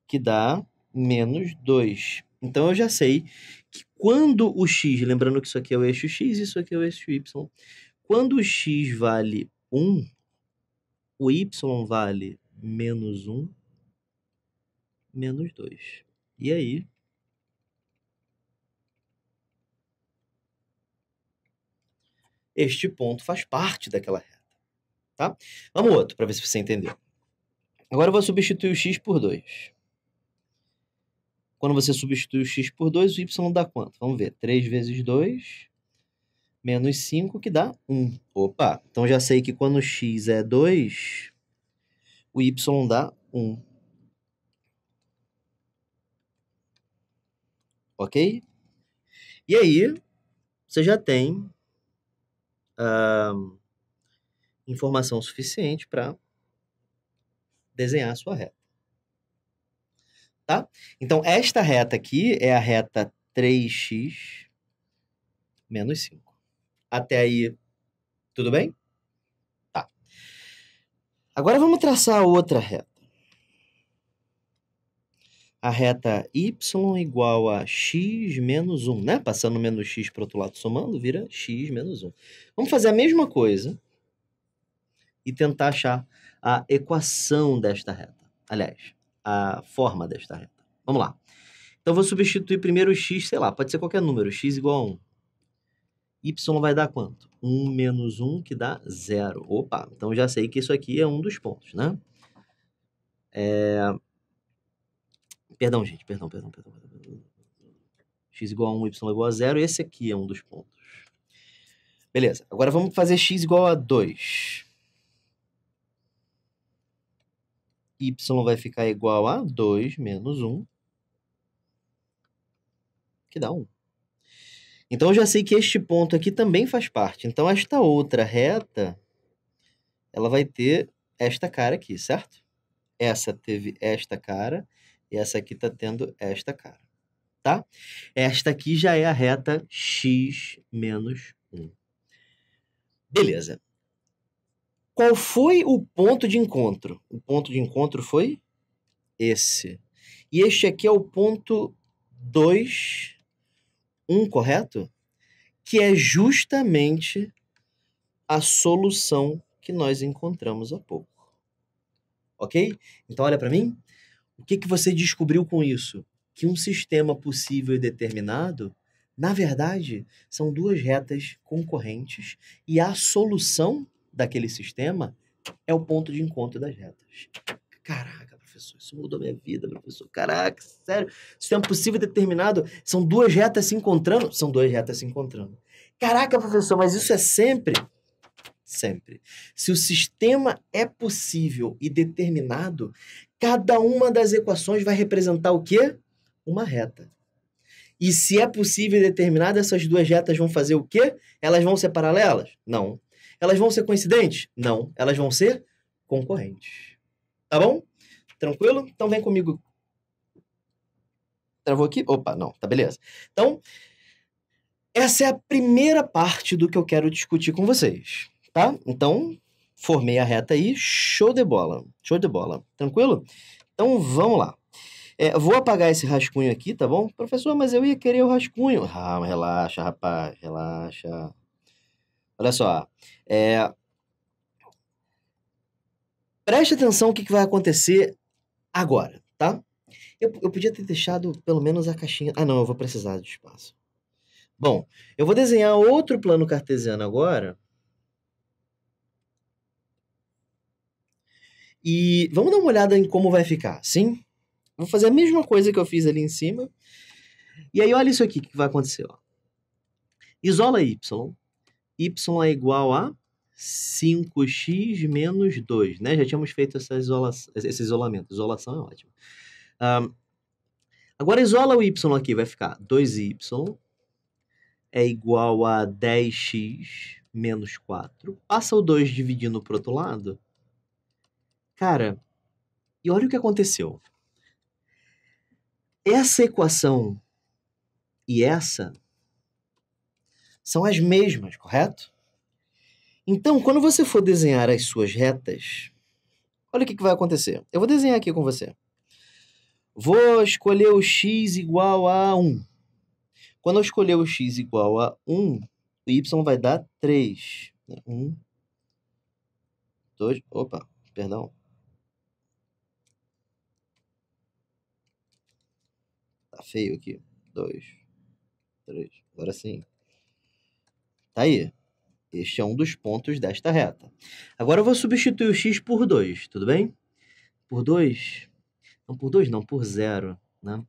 Que dá menos 2. Então, eu já sei que quando o x, lembrando que isso aqui é o eixo x, isso aqui é o eixo y, quando o x vale 1, o y vale menos 1, menos 2. E aí, este ponto faz parte daquela reta, tá? Vamos outro, para ver se você entendeu. Agora eu vou substituir o x por 2. Quando você substitui o x por 2, o y dá quanto? Vamos ver. 3 vezes 2, menos 5, que dá 1. Opa! Então já sei que quando o x é 2, o y dá 1. Ok? E aí, você já tem informação suficiente para desenhar a sua reta. Tá? Então, esta reta aqui é a reta 3x menos 5. Até aí, tudo bem? Tá. Agora vamos traçar a outra reta. A reta y igual a x menos 1, né? Passando menos x para o outro lado, somando, vira x menos 1. Vamos fazer a mesma coisa e tentar achar a equação desta reta. Aliás, a forma desta reta. Vamos lá. Então, eu vou substituir primeiro o x, sei lá, pode ser qualquer número, x igual a 1. Y vai dar quanto? 1 menos 1, que dá 0. Opa, então já sei que isso aqui é um dos pontos, né? Perdão, gente, perdão. X igual a 1, y igual a 0, esse aqui é um dos pontos. Beleza, agora vamos fazer x igual a 2. Y vai ficar igual a 2 menos 1, que dá 1. Então, eu já sei que este ponto aqui também faz parte. Então, esta outra reta, ela vai ter esta cara aqui, certo? Essa teve esta cara e essa aqui está tendo esta cara, tá? Esta aqui já é a reta x menos 1. Beleza. Qual foi o ponto de encontro? O ponto de encontro foi esse. E este aqui é o ponto 2, 1, correto? Que é justamente a solução que nós encontramos há pouco. Ok? Então, olha para mim. O que você descobriu com isso? Que um sistema possível e determinado Na verdade, são duas retas concorrentes e a solução daquele sistema é o ponto de encontro das retas. Caraca, professor, isso mudou minha vida, professor. Caraca, sério. Sistema possível e determinado são duas retas se encontrando? São duas retas se encontrando. Caraca, professor, mas isso é sempre? Sempre. Se o sistema é possível e determinado, cada uma das equações vai representar o quê? Uma reta. E se é possível e determinado, essas duas retas vão fazer o quê? Elas vão ser paralelas? Não. Elas vão ser coincidentes? Não. Elas vão ser concorrentes. Tá bom? Tranquilo? Então vem comigo. Travou aqui? Opa, não. Tá beleza. Então, essa é a primeira parte do que eu quero discutir com vocês. Tá? Então, formei a reta aí. Show de bola. Show de bola. Tranquilo? Então, vamos lá. Vou apagar esse rascunho aqui, tá bom? Professor, mas eu ia querer o rascunho. Ah, relaxa, rapaz, relaxa. Olha só, preste atenção o que vai acontecer agora, tá? Eu podia ter deixado pelo menos a caixinha... Ah, não, eu vou precisar de espaço. Bom, eu vou desenhar outro plano cartesiano agora. E vamos dar uma olhada em como vai ficar, sim? Vou fazer a mesma coisa que eu fiz ali em cima. E aí, olha isso aqui que vai acontecer, ó. Isola y. Y é igual a 5x menos 2, né? Já tínhamos feito esse isolamento. Isolação é ótimo. Agora, isola o y aqui, vai ficar 2y é igual a 10x menos 4. Passa o 2 dividindo para o outro lado. Cara, e olha o que aconteceu. Essa equação e essa são as mesmas, correto? Então, quando você for desenhar as suas retas, olha o que vai acontecer. Eu vou desenhar aqui com você. Vou escolher o x igual a 1. Quando eu escolher o x igual a 1, o y vai dar 3. 1, 2, opa, perdão. Tá feio aqui. 2, 3, agora sim. Tá aí. Este é um dos pontos desta reta. Agora eu vou substituir o x por 2, tudo bem? Por 2? Não, por 2 não, por 0, né?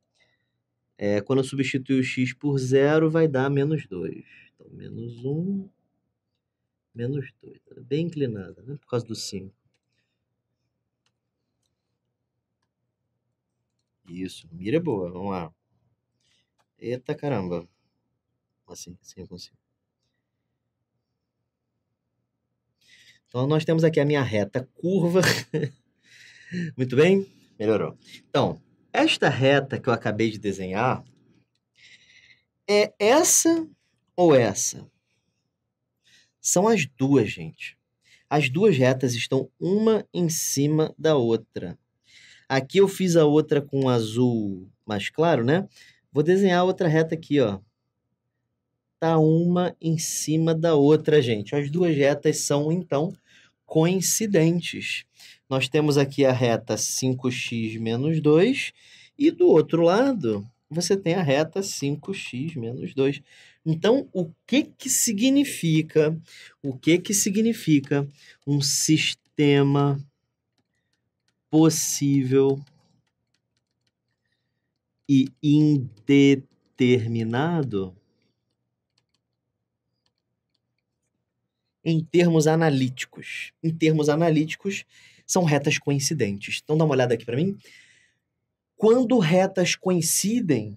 Quando eu substituir o x por 0, vai dar menos 2. Então, menos 1, menos 2. Tá bem inclinada, né? Por causa do 5. Isso, mira boa, vamos lá. Eita caramba. Assim eu consigo. Então, nós temos aqui a minha reta curva. Muito bem? Melhorou. Então, esta reta que eu acabei de desenhar é essa ou essa? São as duas, gente. As duas retas estão uma em cima da outra. Aqui eu fiz a outra com azul mais claro, né? Vou desenhar a outra reta aqui, ó. Tá uma em cima da outra, gente. As duas retas são, então, coincidentes. Nós temos aqui a reta 5x menos 2 e do outro lado você tem a reta 5x menos 2. Então, o que significa um sistema possível e indeterminado? Em termos analíticos. Em termos analíticos, são retas coincidentes. Então, dá uma olhada aqui para mim. Quando retas coincidem,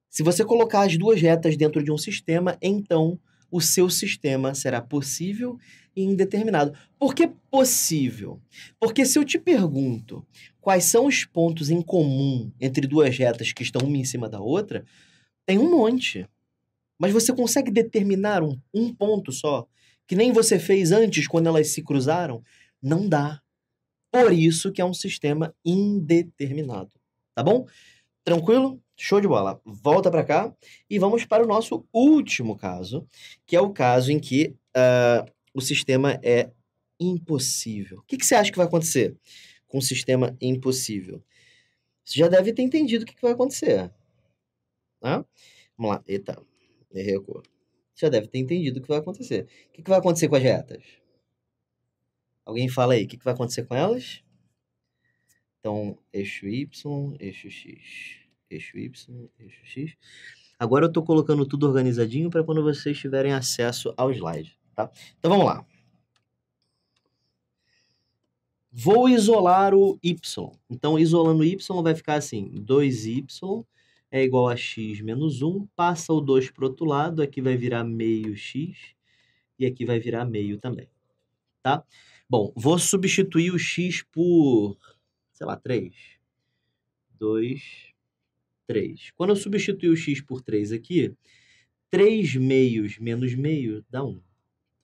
se você colocar as duas retas dentro de um sistema, então o seu sistema será possível e indeterminado. Por que possível? Porque se eu te pergunto quais são os pontos em comum entre duas retas que estão uma em cima da outra, tem um monte. Mas você consegue determinar um ponto só? Que nem você fez antes, quando elas se cruzaram? Não dá. Por isso que é um sistema indeterminado. Tá bom? Tranquilo? Show de bola. Volta para cá e vamos para o nosso último caso, que é o caso em que o sistema é impossível. O que você acha que vai acontecer com um sistema impossível? Você já deve ter entendido o que vai acontecer. Tá? Vamos lá. Eita. Errei a cor. Já deve ter entendido o que vai acontecer. O que vai acontecer com as retas? Alguém fala aí, o que vai acontecer com elas? Então, eixo Y, eixo X. Eixo Y, eixo X. Agora eu estou colocando tudo organizadinho para quando vocês tiverem acesso ao slide, tá? Então vamos lá. Vou isolar o Y. Então, isolando o Y vai ficar assim, 2Y é igual a x menos 1, passa o 2 para o outro lado, aqui vai virar meio x, e aqui vai virar meio também, tá? Bom, vou substituir o x por, sei lá, 3. 2, 3. Quando eu substituir o x por 3 aqui, 3 meios menos meio dá 1. Então,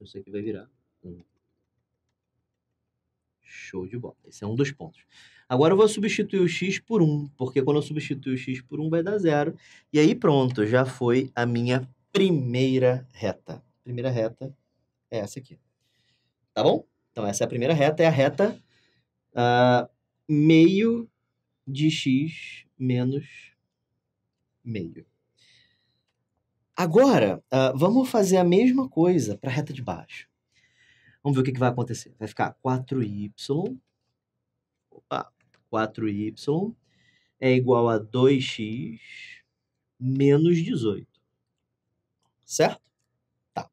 isso aqui vai virar 1. Show de bola. Esse é um dos pontos. Agora eu vou substituir o x por 1, porque quando eu substituir o x por 1 vai dar 0. E aí pronto, já foi a minha primeira reta. Primeira reta é essa aqui. Tá bom? Então essa é a primeira reta, é a reta meio de x menos meio. Agora, vamos fazer a mesma coisa para a reta de baixo. Vamos ver o que vai acontecer. Vai ficar 4y. Opa, 4y é igual a 2x menos 18. Certo? Tá.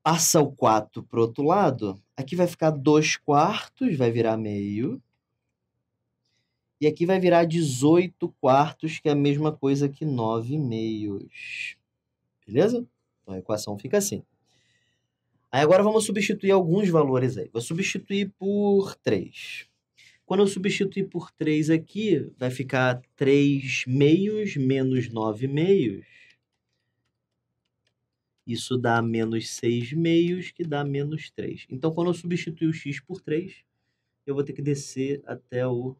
Passa o 4 para o outro lado. Aqui vai ficar 2 quartos, vai virar meio. E aqui vai virar 18 quartos, que é a mesma coisa que 9 meios. Beleza? Então a equação fica assim. Aí agora vamos substituir alguns valores aí. Vou substituir por 3. Quando eu substituir por 3 aqui, vai ficar 3 meios menos 9 meios. Isso dá menos 6 meios, que dá menos 3. Então, quando eu substituir o x por 3, eu vou ter que descer até o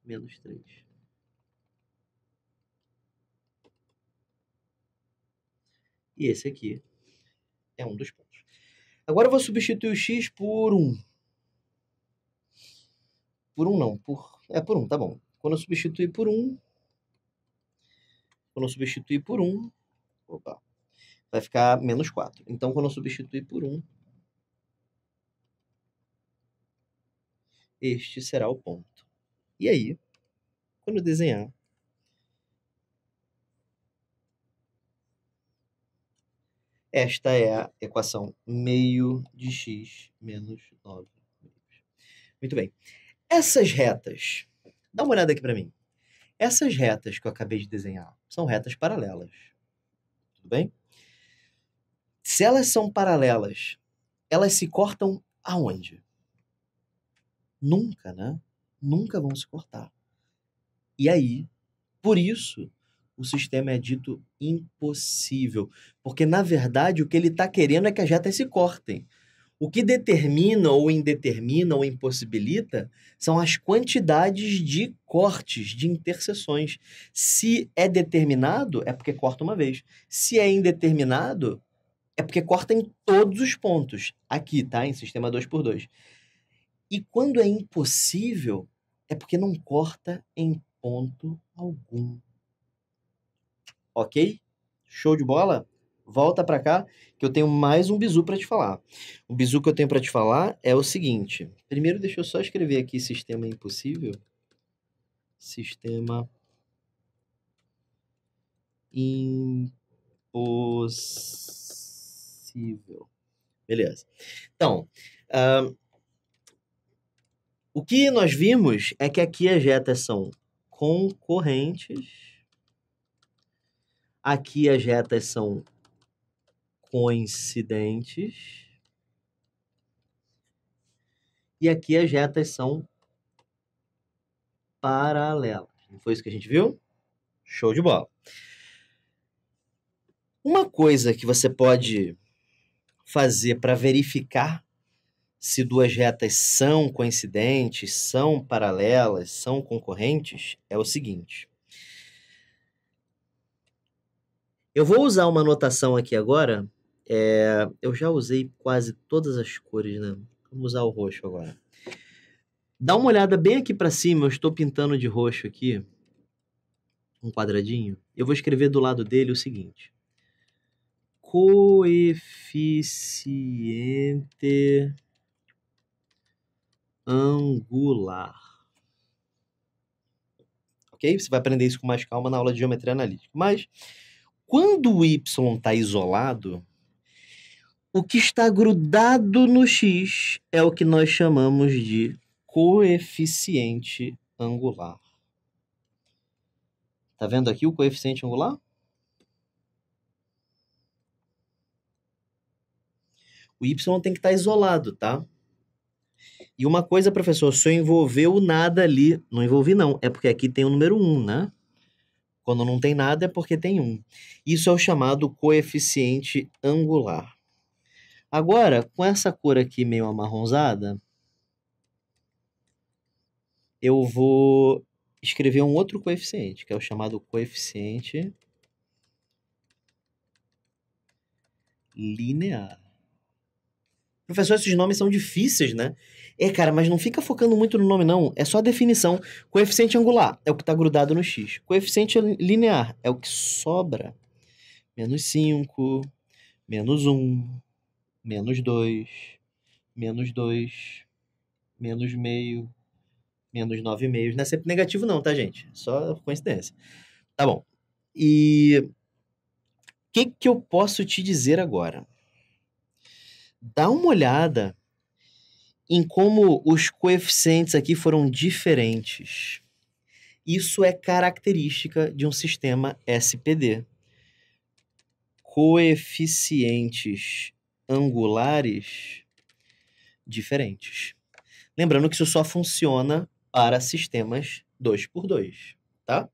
menos 3. E esse aqui é um dos pontos. Agora eu vou substituir o x por 1. Por 1 não, por 1, tá bom. Quando eu substituir por 1, opa, vai ficar menos 4. Então, quando eu substituir por 1, este será o ponto. E aí, quando eu desenhar, esta é a equação meio de x menos 9 meios. Muito bem. Essas retas, dá uma olhada aqui para mim. Essas retas que eu acabei de desenhar são retas paralelas. Tudo bem? Se elas são paralelas, elas se cortam aonde? Nunca, né? Nunca vão se cortar. E aí, por isso, o sistema é dito impossível. Porque, na verdade, o que ele está querendo é que as retas se cortem. O que determina ou indetermina ou impossibilita são as quantidades de cortes, de interseções. Se é determinado, é porque corta uma vez. Se é indeterminado, é porque corta em todos os pontos. Aqui, tá? Em sistema 2x2. E quando é impossível, é porque não corta em ponto algum. Ok? Show de bola? Volta para cá, que eu tenho mais um bizu para te falar. O bizu que eu tenho para te falar é o seguinte. Primeiro, deixa eu só escrever aqui sistema impossível. Sistema impossível. Beleza. Então, o que nós vimos é que aqui as retas são concorrentes. Aqui as retas são coincidentes. E aqui as retas são paralelas. Não foi isso que a gente viu? Show de bola. Uma coisa que você pode fazer para verificar se duas retas são coincidentes, são paralelas, são concorrentes, é o seguinte. Eu vou usar uma notação aqui agora. Eu já usei quase todas as cores, né? Vamos usar o roxo agora. Dá uma olhada bem aqui para cima, eu estou pintando de roxo aqui um quadradinho, eu vou escrever do lado dele o seguinte: coeficiente angular. Ok? Você vai aprender isso com mais calma na aula de geometria analítica. Mas, quando o y está isolado, o que está grudado no x é o que nós chamamos de coeficiente angular. Tá vendo aqui o coeficiente angular? O y tem que estar isolado, tá? E uma coisa, professor, se eu envolver o nada ali, não envolvi não, é porque aqui tem o número 1, né? Quando não tem nada é porque tem 1. Isso é o chamado coeficiente angular. Agora, com essa cor aqui meio amarronzada, eu vou escrever um outro coeficiente, que é o chamado coeficiente linear. Professor, esses nomes são difíceis, né? Cara, mas não fica focando muito no nome, não. É só a definição. Coeficiente angular é o que está grudado no x. Coeficiente linear é o que sobra. Menos 5, menos 1, menos 2, menos 2, menos meio, menos 9 meios. Não é sempre negativo não, tá, gente? Só coincidência. Tá bom. E o que eu posso te dizer agora? Dá uma olhada em como os coeficientes aqui foram diferentes. Isso é característica de um sistema SPD. Coeficientes angulares diferentes. Lembrando que isso só funciona para sistemas 2x2, tá?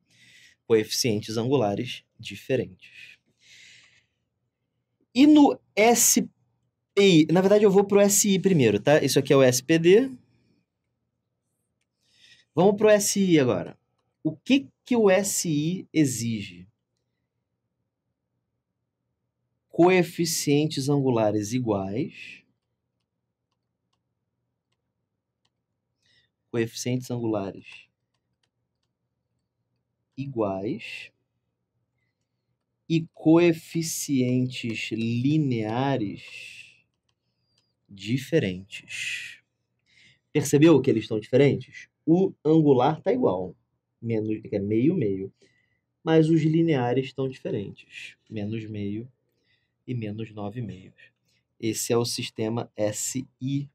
Coeficientes angulares diferentes. E no SPI, na verdade eu vou para o SI primeiro, tá? Isso aqui é o SPD. Vamos para o SI agora. O que o SI exige? Coeficientes angulares iguais. Coeficientes angulares iguais. E coeficientes lineares diferentes. Percebeu que eles estão diferentes? O angular está igual, menos, que é meio, meio. Mas os lineares estão diferentes, menos meio e menos 9 meios. Esse é o sistema SI.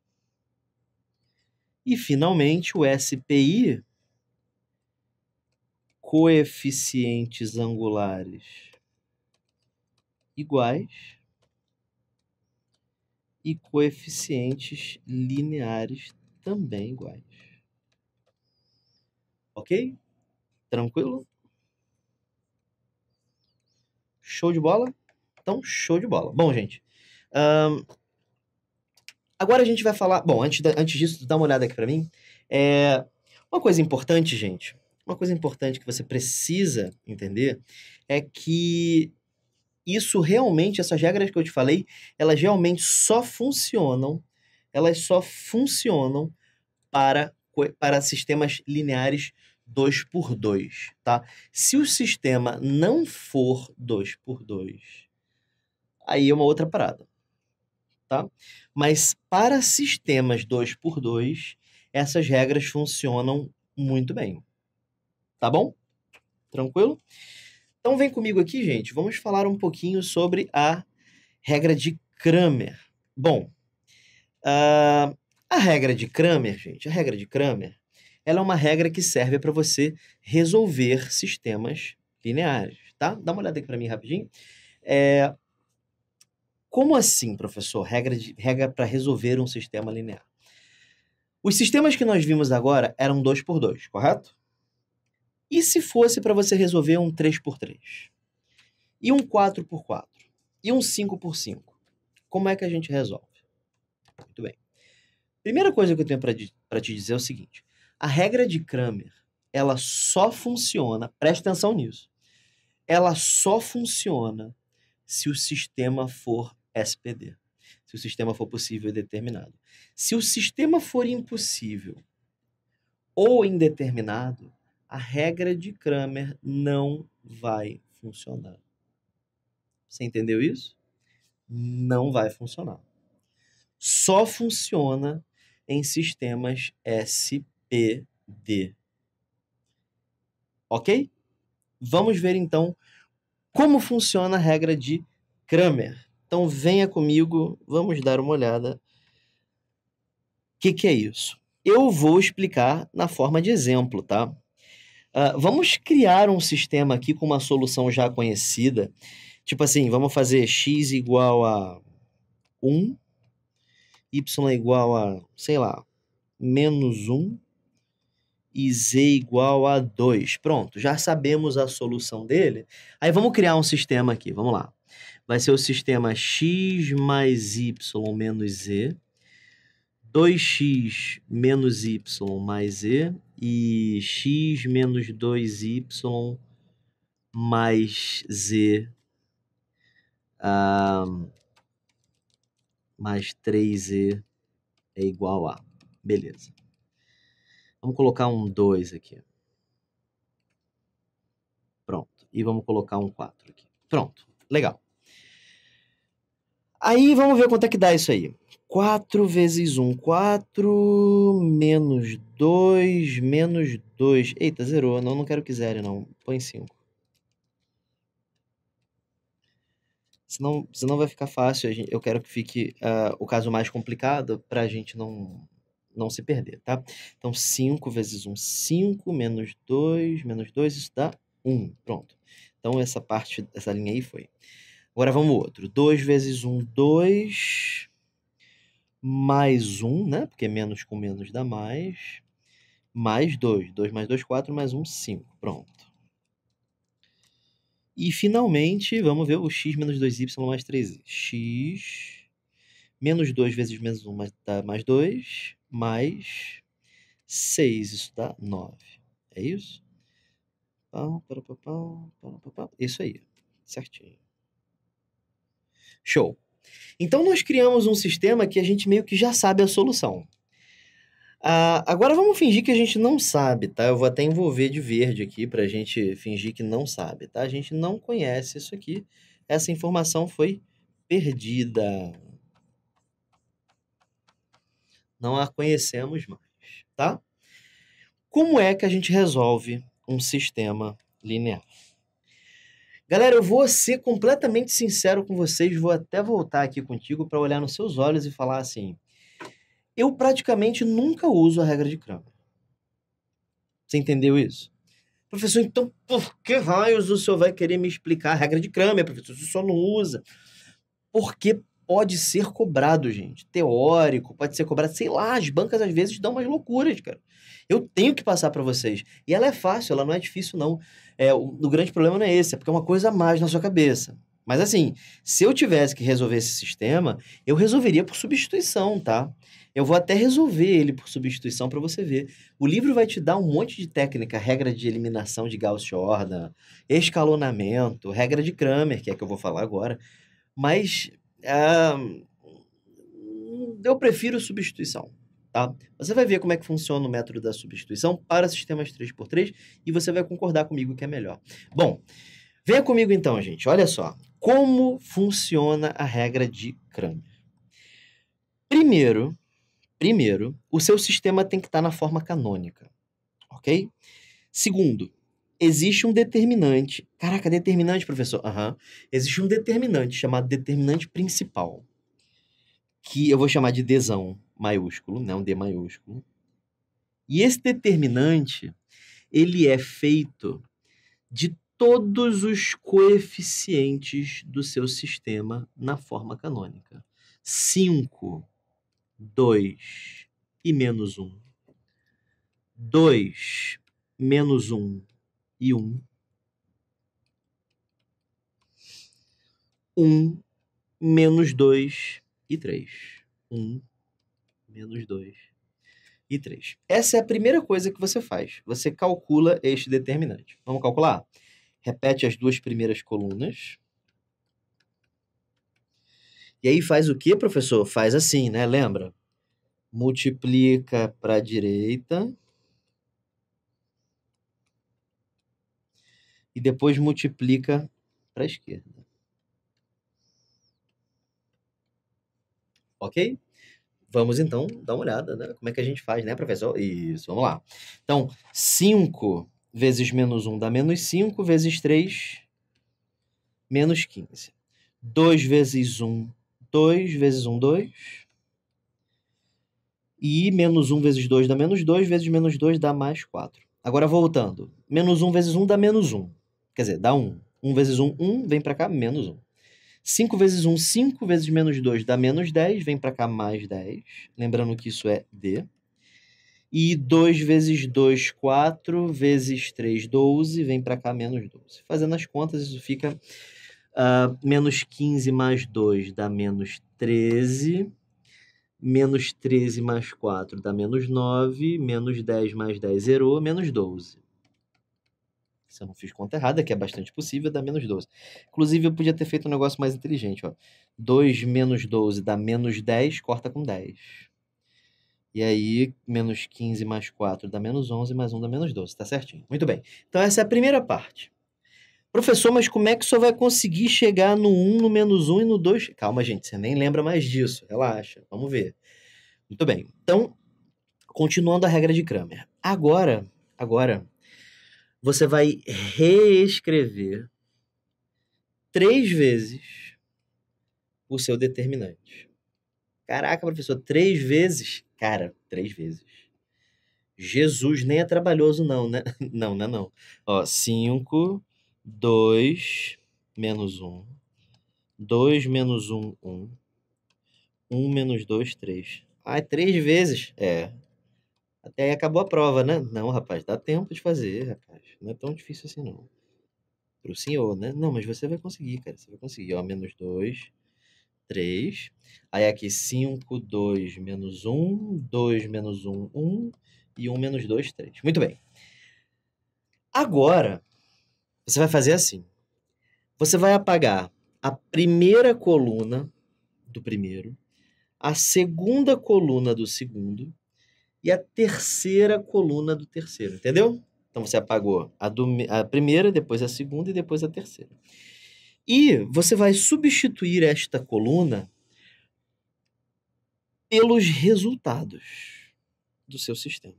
E, finalmente, o SPI, coeficientes angulares iguais e coeficientes lineares também iguais. Ok? Tranquilo? Show de bola? Então, show de bola. Bom, gente, agora a gente vai falar... Bom, antes disso, dá uma olhada aqui para mim. Uma coisa importante, gente, uma coisa importante que você precisa entender é que isso realmente, essas regras que eu te falei, elas realmente só funcionam para sistemas lineares 2x2, tá? Se o sistema não for 2x2, aí é uma outra parada, tá? Mas para sistemas 2x2, essas regras funcionam muito bem, tá bom? Tranquilo? Então vem comigo aqui, gente, vamos falar um pouquinho sobre a regra de Cramer. Bom, a regra de Cramer, gente, ela é uma regra que serve para você resolver sistemas lineares, tá? Dá uma olhada aqui para mim rapidinho. Como assim, professor? Regra para resolver um sistema linear. Os sistemas que nós vimos agora eram 2x2, correto? E se fosse para você resolver um 3x3? E um 4x4? E um 5x5? Como é que a gente resolve? Muito bem. Primeira coisa que eu tenho para te dizer é o seguinte. A regra de Cramer, ela só funciona, presta atenção nisso, ela só funciona se o sistema for SPD, se o sistema for possível e determinado. Se o sistema for impossível ou indeterminado, a regra de Cramer não vai funcionar. Você entendeu isso? Não vai funcionar. Só funciona em sistemas SPD. Ok? Vamos ver então como funciona a regra de Cramer. Então venha comigo, vamos dar uma olhada. O que é isso? Eu vou explicar na forma de exemplo, tá? Vamos criar um sistema aqui com uma solução já conhecida. Tipo assim, vamos fazer x igual a 1, y igual a, sei lá, menos 1 e z igual a 2. Pronto, já sabemos a solução dele. Aí vamos criar um sistema aqui, vamos lá. Vai ser o sistema x mais y menos z, 2x menos y mais z e x menos 2y mais z mais 3z é igual a. Beleza. Vamos colocar um 2 aqui. Pronto. E vamos colocar um 4 aqui. Pronto. Legal. Aí vamos ver quanto é que dá isso aí. 4 vezes 1, 4, menos 2, menos 2. Eita, zerou. Não quero que zere, não. Põe 5. Senão vai ficar fácil. Eu quero que fique o caso mais complicado para a gente não se perder, tá? Então, 5 vezes 1, 5, menos 2, isso dá 1. Pronto. Então, essa linha aí foi. Agora vamos outro. 2 vezes 1, 2, mais 1, né? Porque menos com menos dá mais 2. 2 mais 2, 4, mais 1, 5. Pronto. E, finalmente, vamos ver o x menos 2y mais 3y. X menos 2 vezes menos 1 dá mais 2, mais 6, isso dá 9. É isso? Isso aí, certinho. Show. Então, nós criamos um sistema que a gente meio que já sabe a solução. Agora vamos fingir que a gente não sabe, tá? Eu vou até envolver de verde aqui pra gente fingir que não sabe, tá? A gente não conhece isso aqui. Essa informação foi perdida. Não a conhecemos mais, tá? Como é que a gente resolve um sistema linear? Galera, eu vou ser completamente sincero com vocês, vou até voltar aqui contigo para olhar nos seus olhos e falar assim: eu praticamente nunca uso a regra de Cramer. Você entendeu isso? Professor, então por que raios o senhor vai querer me explicar a regra de Cramer, professor? O senhor não usa. Porque pode ser cobrado, gente. Teórico, pode ser cobrado. Sei lá, as bancas às vezes dão umas loucuras, cara. Eu tenho que passar para vocês. E ela é fácil, ela não é difícil, não. O grande problema não é esse, é porque é uma coisa a mais na sua cabeça. Mas assim, se eu tivesse que resolver esse sistema, eu resolveria por substituição, tá? Eu vou até resolver ele por substituição para você ver. O livro vai te dar um monte de técnica, regra de eliminação de Gauss-Jordan, escalonamento, regra de Cramer, que é que eu vou falar agora. Mas eu prefiro substituição, tá? Você vai ver como é que funciona o método da substituição para sistemas 3x3 e você vai concordar comigo que é melhor. Bom, venha comigo então, gente. Olha só. Como funciona a regra de Cramer? Primeiro, o seu sistema tem que estar na forma canônica, ok? Segundo, existe um determinante. Caraca, determinante, professor? Existe um determinante chamado determinante principal, que eu vou chamar de Dzão maiúsculo, né? Um D maiúsculo. E esse determinante, ele é feito de todos os coeficientes do seu sistema na forma canônica. 5, 2 e menos 1. 2, menos 1 e 1. 1, menos 2 e 3. 1, menos 2 e 3. Essa é a primeira coisa que você faz. Você calcula este determinante. Vamos calcular? Repete as duas primeiras colunas. E aí faz o quê, professor? Faz assim, né? Lembra? Multiplica para a direita e depois multiplica para a esquerda. Ok? Vamos, então, dar uma olhada, né? Como é que a gente faz, né, professor? Isso, vamos lá. Então, 5 vezes menos 1 dá menos 5, vezes 3, menos 15. 2 vezes 1, 2 vezes 1, 2. E menos 1 vezes 2 dá menos 2, vezes menos 2 dá mais 4. Agora, voltando. Menos 1 vezes 1 dá menos 1. Quer dizer, dá 1. 1 vezes 1, 1, vem para cá, menos 1. 5 vezes 1, 5, vezes menos 2 dá menos 10, vem para cá mais 10. Lembrando que isso é D. E 2 vezes 2, 4, vezes 3, 12, vem para cá menos 12. Fazendo as contas, isso fica menos 15 mais 2 dá menos 13. Menos 13 mais 4 dá menos 9. Menos 10 mais 10 zerou, menos 12. Se eu não fiz conta errada, que é bastante possível, dá menos 12. Inclusive, eu podia ter feito um negócio mais inteligente. Ó. 2 menos 12 dá menos 10, corta com 10. E aí, menos 15 mais 4 dá menos 11, mais 1 dá menos 12. Tá certinho? Muito bem. Então, essa é a primeira parte. Professor, mas como é que o senhor vai conseguir chegar no 1, no menos 1 e no 2? Calma, gente, você nem lembra mais disso. Relaxa, vamos ver. Muito bem. Então, continuando a regra de Cramer. Agora, você vai reescrever 3 vezes o seu determinante. Caraca, professor, 3 vezes? Cara, 3 vezes. Jesus, nem é trabalhoso não, né? Não, não é não. Ó, 5, 2, menos 1. 2 menos 1, 1. 1 menos 2, 3. Ah, é 3 vezes? É. Até aí acabou a prova, né? Não, rapaz, dá tempo de fazer, rapaz. Não é tão difícil assim, não. Pro senhor, né? Não, mas você vai conseguir, cara. Você vai conseguir. Ó, menos 2, 3. Aí aqui 5, 2, menos 1. 2 menos 1, 1. E 1 menos 2, 3. Muito bem. Agora, você vai fazer assim. Você vai apagar a primeira coluna do primeiro, a segunda coluna do segundo e a terceira coluna do terceiro, entendeu? Então você apagou a primeira, depois a segunda e depois a terceira. E você vai substituir esta coluna pelos resultados do seu sistema.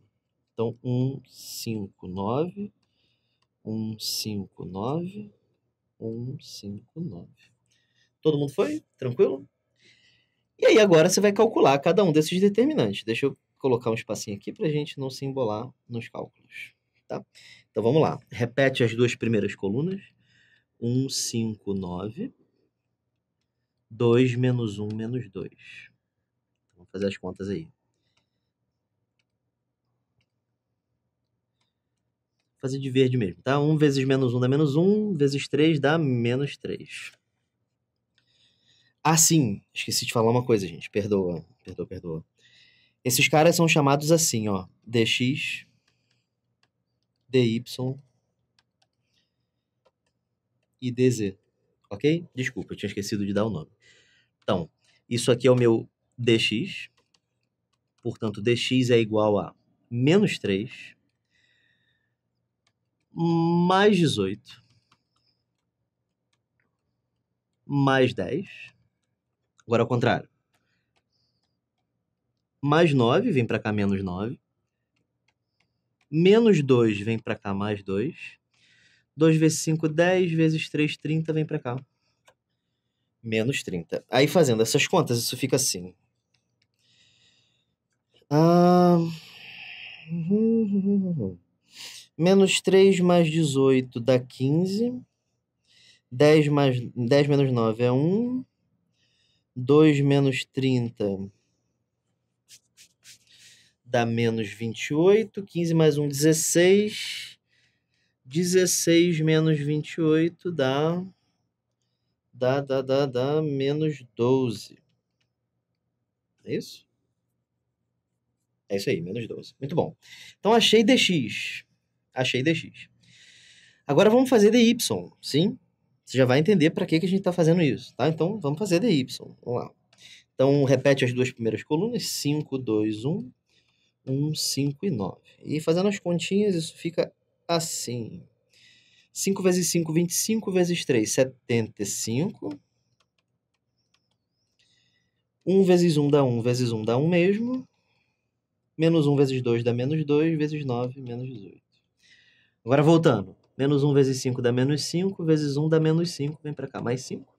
Então, 1, 5, 9, 1, 5, 9, 1, 5, 9. Todo mundo foi? Tranquilo? E aí agora você vai calcular cada um desses determinantes. Deixa eu colocar um espacinho aqui para a gente não se embolar nos cálculos. Tá? Então vamos lá. Repete as duas primeiras colunas. 1, 5, 9. 2 menos 1 menos 2. Vamos fazer as contas aí. Vou fazer de verde mesmo, tá? 1 vezes menos 1 dá menos 1, vezes 3 dá menos 3. Ah, sim. Esqueci de falar uma coisa, gente. Perdoa. Esses caras são chamados assim, ó. dx, dy e dz. Ok? Desculpa, eu tinha esquecido de dar o nome. Então, isso aqui é o meu dx. Portanto, dx é igual a menos 3 mais 18 mais 10. Agora ao contrário. Mais 9, vem para cá menos 9. Menos 2, vem para cá mais 2. 2 vezes 5, 10. Vezes 3, 30, vem para cá. Menos 30. Aí fazendo essas contas, isso fica assim. Menos 3 mais 18 dá 15. 10 menos 9 é 1. 2 menos 30 dá menos 28. 15 mais 1, 16. 16 menos 28 dá menos 12. É isso? É isso aí, menos 12. Muito bom. Então, achei dx. Agora, vamos fazer dy, sim? Você já vai entender para que a gente está fazendo isso, tá? Então, vamos fazer dy. Vamos lá. Então, repete as duas primeiras colunas. 5, 2, 1. 1, 5 e 9. E fazendo as continhas, isso fica assim. 5 vezes 5, 25 vezes 3, 75. 1 vezes 1 dá 1, vezes 1 dá 1 mesmo. Menos 1 vezes 2 dá menos 2, vezes 9, menos 18. Agora voltando. Menos 1 vezes 5 dá menos 5, vezes 1 dá menos 5, vem para cá, mais 5.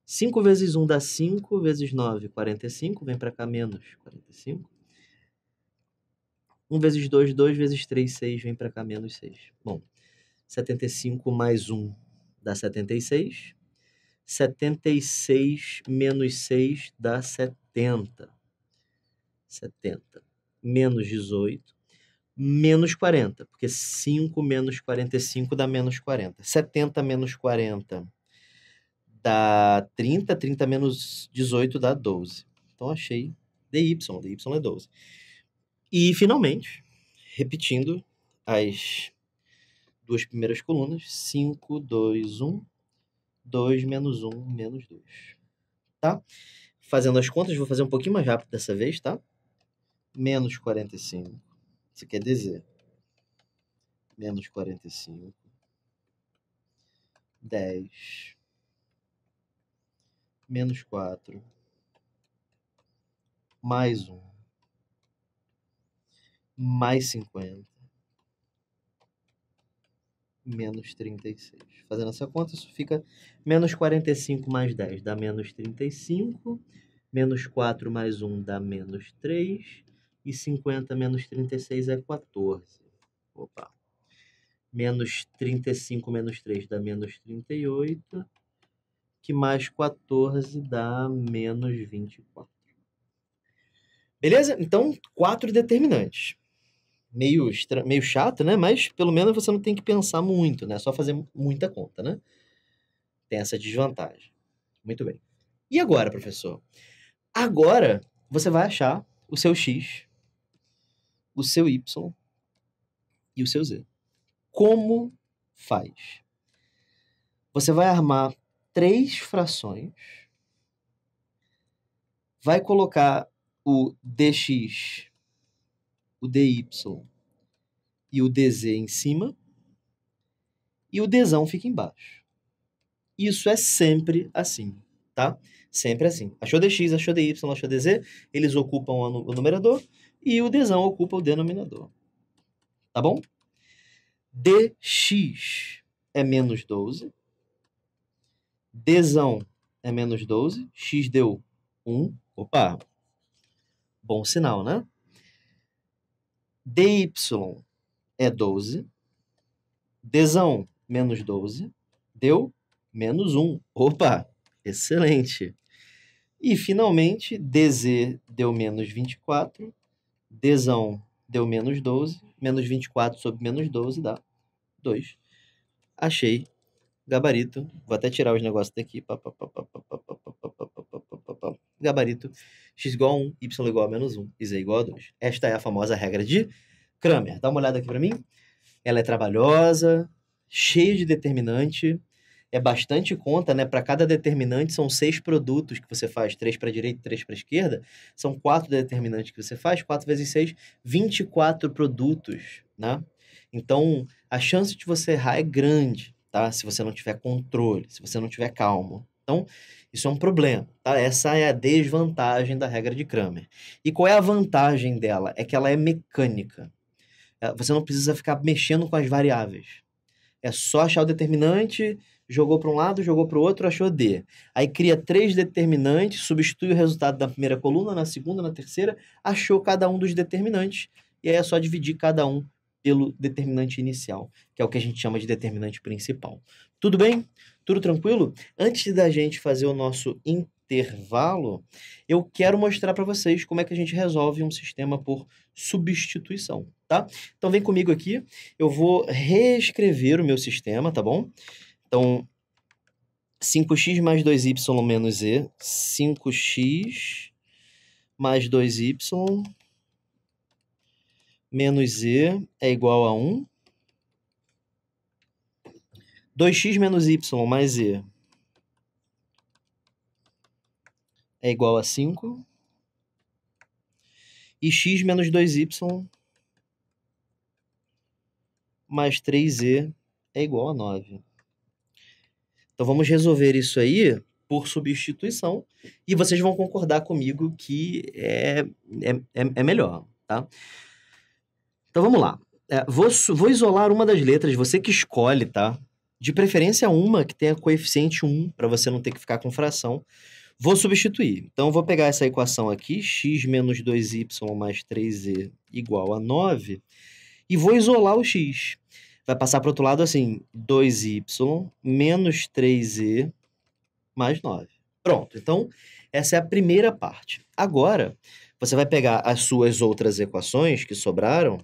5 vezes 1 dá 5, vezes 9, 45, vem para cá, menos 45. 1 vezes 2, 2 vezes 3, 6, vem para cá, menos 6. Bom, 75 mais 1 dá 76. 76 menos 6 dá 70. 70. Menos 18. Menos 40, porque 5 menos 45 dá menos 40. 70 menos 40 dá 30. 30 menos 18 dá 12. Então, achei dy. dy é 12. E, finalmente, repetindo as duas primeiras colunas, 5, 2, 1, 2 menos 1, menos 2. Tá? Fazendo as contas, vou fazer um pouquinho mais rápido dessa vez, tá? Menos 45. Isso quer dizer menos 45. 10. Menos 4. Mais 1. Mais 50. Menos 36. Fazendo essa conta, isso fica menos 45 mais 10 dá menos 35. Menos 4 mais 1 dá menos 3. E 50 menos 36 é 14. Opa. Menos 35 menos 3 dá menos 38. Que mais 14 dá menos 24. Beleza? Então, 4 determinantes. Meio chato, né? Mas pelo menos você não tem que pensar muito, né? Só fazer muita conta, né? Tem essa desvantagem. Muito bem. E agora, professor? Agora você vai achar o seu x, o seu y e o seu z. Como faz? Você vai armar 3 frações, vai colocar o dx, o dy e o dz em cima, e o dzão fica embaixo. Isso é sempre assim, tá? Sempre assim. Achou dx, achou dy, achou dz, eles ocupam o numerador e o dzão ocupa o denominador. Tá bom? dx é menos 12. Dzão é menos 12. X deu 1. Opa! Bom sinal, né? dy é 12. Dzão, menos 12. Deu menos 1. Opa! Excelente! E, finalmente, dz deu menos 24. Dzão deu menos 12. Menos 24 sobre menos 12 dá 2. Achei gabarito. Vou até tirar os negócios daqui. Gabarito. X igual a 1, y igual a menos 1 e z igual a 2. Esta é a famosa regra de Cramer. Dá uma olhada aqui para mim. Ela é trabalhosa, cheia de determinante. É bastante conta, né? Para cada determinante são 6 produtos que você faz, 3 para a direita e 3 para a esquerda. São 4 determinantes que você faz, 4 vezes 6, 24 produtos, né? Então, a chance de você errar é grande, tá? Se você não tiver controle, se você não tiver calmo. Então, isso é um problema, tá? Essa é a desvantagem da regra de Cramer. E qual é a vantagem dela? É que ela é mecânica. Você não precisa ficar mexendo com as variáveis. É só achar o determinante, jogou para um lado, jogou para o outro, achou D. Aí cria 3 determinantes, substitui o resultado da primeira coluna, na segunda, na terceira, achou cada um dos determinantes, e aí é só dividir cada um pelo determinante inicial, que é o que a gente chama de determinante principal. Tudo bem? Tudo tranquilo? Antes da gente fazer o nosso intervalo, eu quero mostrar para vocês como é que a gente resolve um sistema por substituição, tá? Então vem comigo aqui, eu vou reescrever o meu sistema, tá bom? Então, 5x mais 2y menos z, 5x mais 2y menos z é igual a 1. 2x menos y mais z é igual a 5. E x menos 2y mais 3z é igual a 9. Então, vamos resolver isso aí por substituição. E vocês vão concordar comigo que é melhor, tá? Então, vamos lá. Vou isolar uma das letras, você que escolhe, tá? De preferência uma que tenha coeficiente 1, para você não ter que ficar com fração. Vou substituir. Então, eu vou pegar essa equação aqui, x menos 2y mais 3z igual a 9, e vou isolar o x. Vai passar para o outro lado assim, 2y menos 3z mais 9. Pronto, então essa é a primeira parte. Agora, você vai pegar as suas outras equações que sobraram,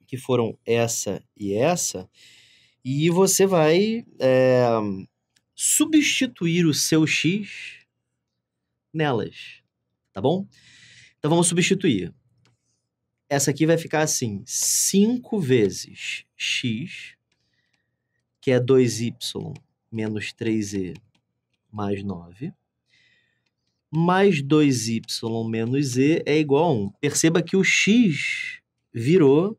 que foram essa, e você vai substituir o seu x nelas, tá bom? Então vamos substituir. Essa aqui vai ficar assim, 5 vezes x, que é 2y menos 3z mais 9, mais 2y menos z é igual a 1. Perceba que o x virou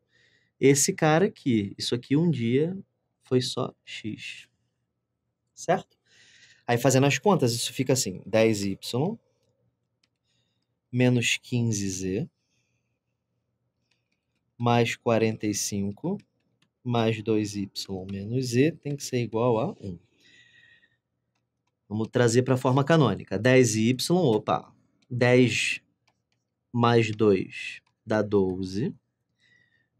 esse cara aqui. Isso aqui um dia foi só x. Certo? Aí fazendo as contas, isso fica assim, 10y menos 15z mais 45 mais 2y menos z tem que ser igual a 1. Vamos trazer para a forma canônica. 10y, opa, 10 mais 2 dá 12,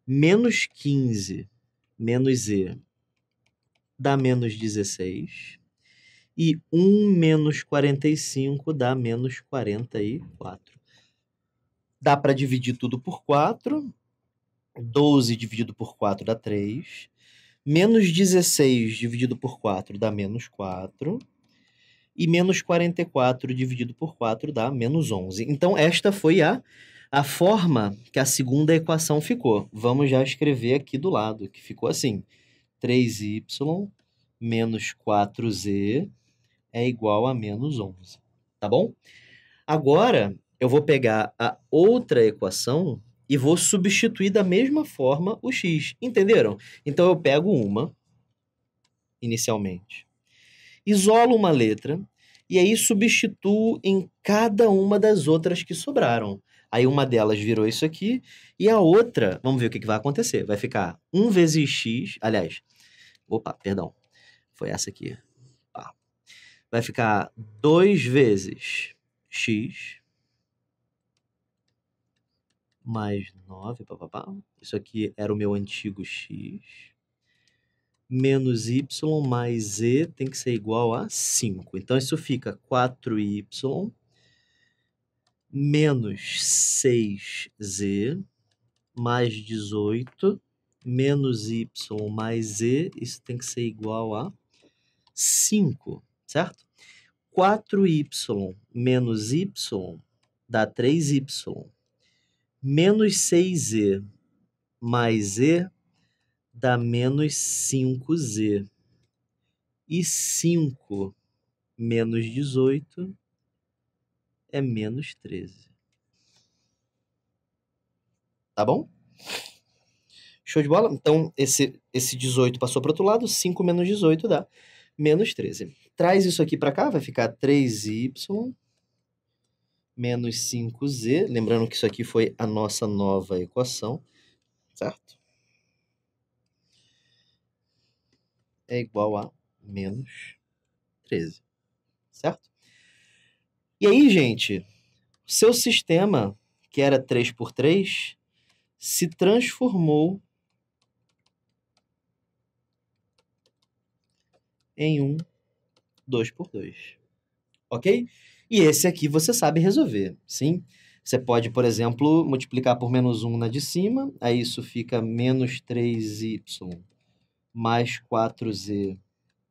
menos 15 menos z dá menos 16, e 1 menos 45 dá menos 44. Dá para dividir tudo por 4, 12 dividido por 4 dá 3, menos 16 dividido por 4 dá menos 4, e menos 44 dividido por 4 dá menos 11. Então, esta foi a forma que a segunda equação ficou. Vamos já escrever aqui do lado, que ficou assim. 3y menos 4z é igual a menos 11. Tá bom? Agora, eu vou pegar a outra equação e vou substituir da mesma forma o x. Entenderam? Então, eu pego uma, inicialmente, isolo uma letra e aí substituo em cada uma das outras que sobraram. Aí uma delas virou isso aqui e a outra, vamos ver o que vai acontecer. Vai ficar 1 vezes x, aliás, perdão, foi essa aqui. Vai ficar 2 vezes x mais 9, isso aqui era o meu antigo x, menos y mais z tem que ser igual a 5. Então, isso fica 4y menos 6z mais 18 menos y mais z, isso tem que ser igual a 5, certo? 4y menos y dá 3y, menos 6z mais z dá menos 5z, e 5 menos 18 é menos 13. Tá bom? Show de bola? Então, esse 18 passou para o outro lado, 5 menos 18 dá menos 13. Traz isso aqui para cá, vai ficar 3y menos 5z. Lembrando que isso aqui foi a nossa nova equação, certo? É igual a menos 13, certo? E aí, gente, seu sistema, que era 3×3, se transformou em um 2×2, ok? E esse aqui você sabe resolver, sim? Você pode, por exemplo, multiplicar por menos 1 na de cima, aí isso fica menos 3y mais 4z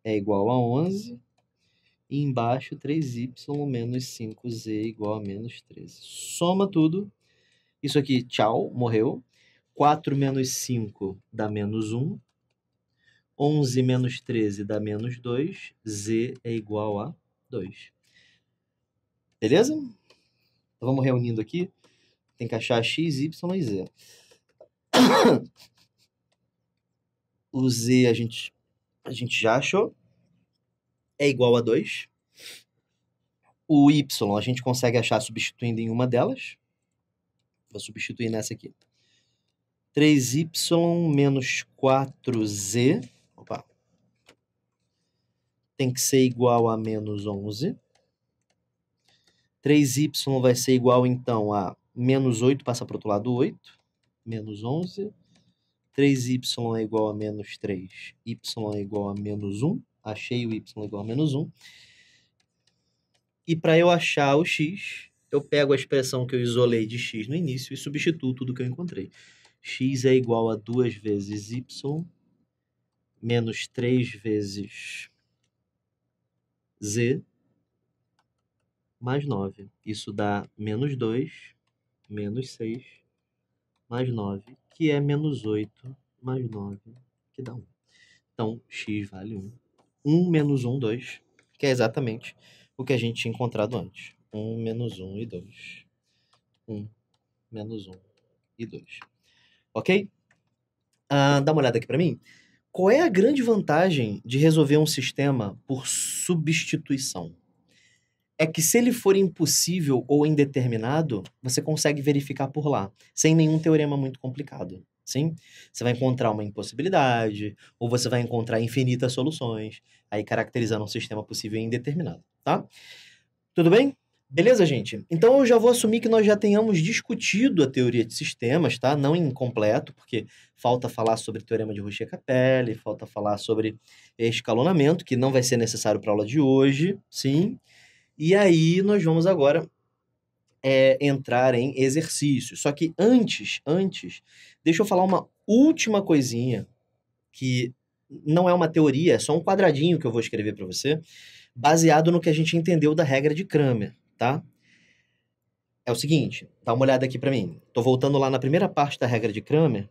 é igual a 11, e embaixo 3y menos 5z igual a menos 13. Soma tudo, isso aqui, tchau, morreu. 4 menos 5 dá menos 1, 11 menos 13 dá menos 2, z é igual a 2. Beleza? Então vamos reunindo aqui. Tem que achar x, y e z. O z a gente a gente já achou, é igual a 2. O y a gente consegue achar substituindo em uma delas. Vou substituir nessa aqui. 3y menos 4z, opa, tem que ser igual a menos 11. 3y vai ser igual, então, a menos 8, passa para o outro lado 8, menos 11. 3y é igual a menos 3, y é igual a menos 1, achei o y igual a menos 1. E para eu achar o x, eu pego a expressão que eu isolei de x no início e substituo tudo que eu encontrei. X é igual a 2 vezes y, menos 3 vezes z, mais 9. Isso dá menos 2, menos 6, mais 9, que é menos 8, mais 9, que dá 1. Então, x vale 1. 1 menos 1, 2, que é exatamente o que a gente tinha encontrado antes. 1 menos 1 e 2. 1 menos 1 e 2. Ok? Dá uma olhada aqui para mim. Qual é a grande vantagem de resolver um sistema por substituição? É que se ele for impossível ou indeterminado, você consegue verificar por lá, sem nenhum teorema muito complicado. Sim? Você vai encontrar uma impossibilidade, ou você vai encontrar infinitas soluções, aí caracterizando um sistema possível e indeterminado, tá? Tudo bem? Beleza, gente? Então eu já vou assumir que nós já tenhamos discutido a teoria de sistemas, tá? Não incompleto, porque falta falar sobre o teorema de Ruchet-Capelli, falta falar sobre escalonamento, que não vai ser necessário para a aula de hoje, sim? E aí nós vamos agora entrar em exercícios. Só que antes, deixa eu falar uma última coisinha, que não é uma teoria, é só um quadradinho que eu vou escrever para você, baseado no que a gente entendeu da regra de Cramer, tá? É o seguinte, dá uma olhada aqui para mim. Tô voltando lá na primeira parte da regra de Cramer,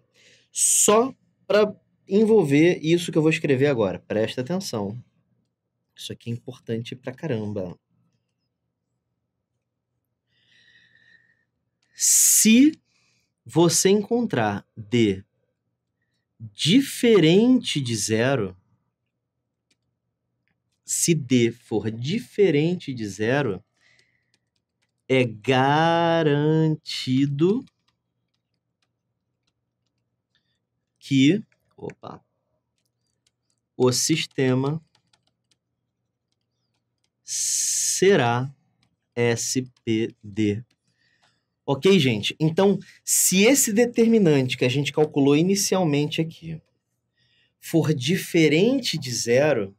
só para envolver isso que eu vou escrever agora. Presta atenção. Isso aqui é importante pra caramba. Se você encontrar D diferente de zero, se D for diferente de zero, é garantido que o sistema será SPD. Ok, gente? Então, se esse determinante que a gente calculou inicialmente aqui for diferente de zero,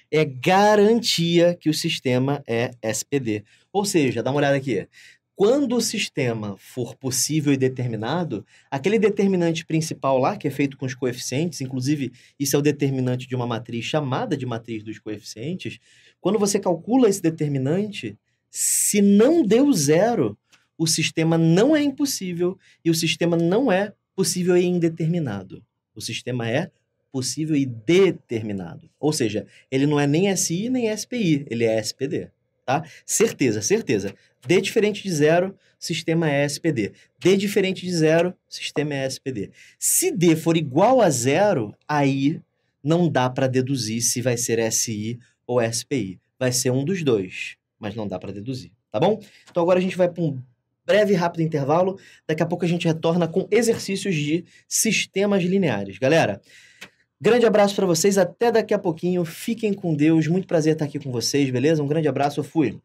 é garantia que o sistema é SPD. Ou seja, dá uma olhada aqui. Quando o sistema for possível e determinado, aquele determinante principal lá, que é feito com os coeficientes, inclusive isso é o determinante de uma matriz chamada de matriz dos coeficientes, quando você calcula esse determinante, se não deu zero, o sistema não é impossível e o sistema não é possível e indeterminado. O sistema é possível e determinado. Ou seja, ele não é nem SI nem SPI, ele é SPD. Tá? Certeza, certeza. D diferente de zero, sistema é SPD. D diferente de zero, sistema é SPD. Se D for igual a zero, aí não dá para deduzir se vai ser SI ou SPI. Vai ser um dos dois, mas não dá para deduzir, tá bom? Então agora a gente vai para um breve e rápido intervalo. Daqui a pouco a gente retorna com exercícios de sistemas lineares. Galera, grande abraço para vocês, até daqui a pouquinho. Fiquem com Deus, muito prazer estar aqui com vocês, beleza? Um grande abraço, eu fui.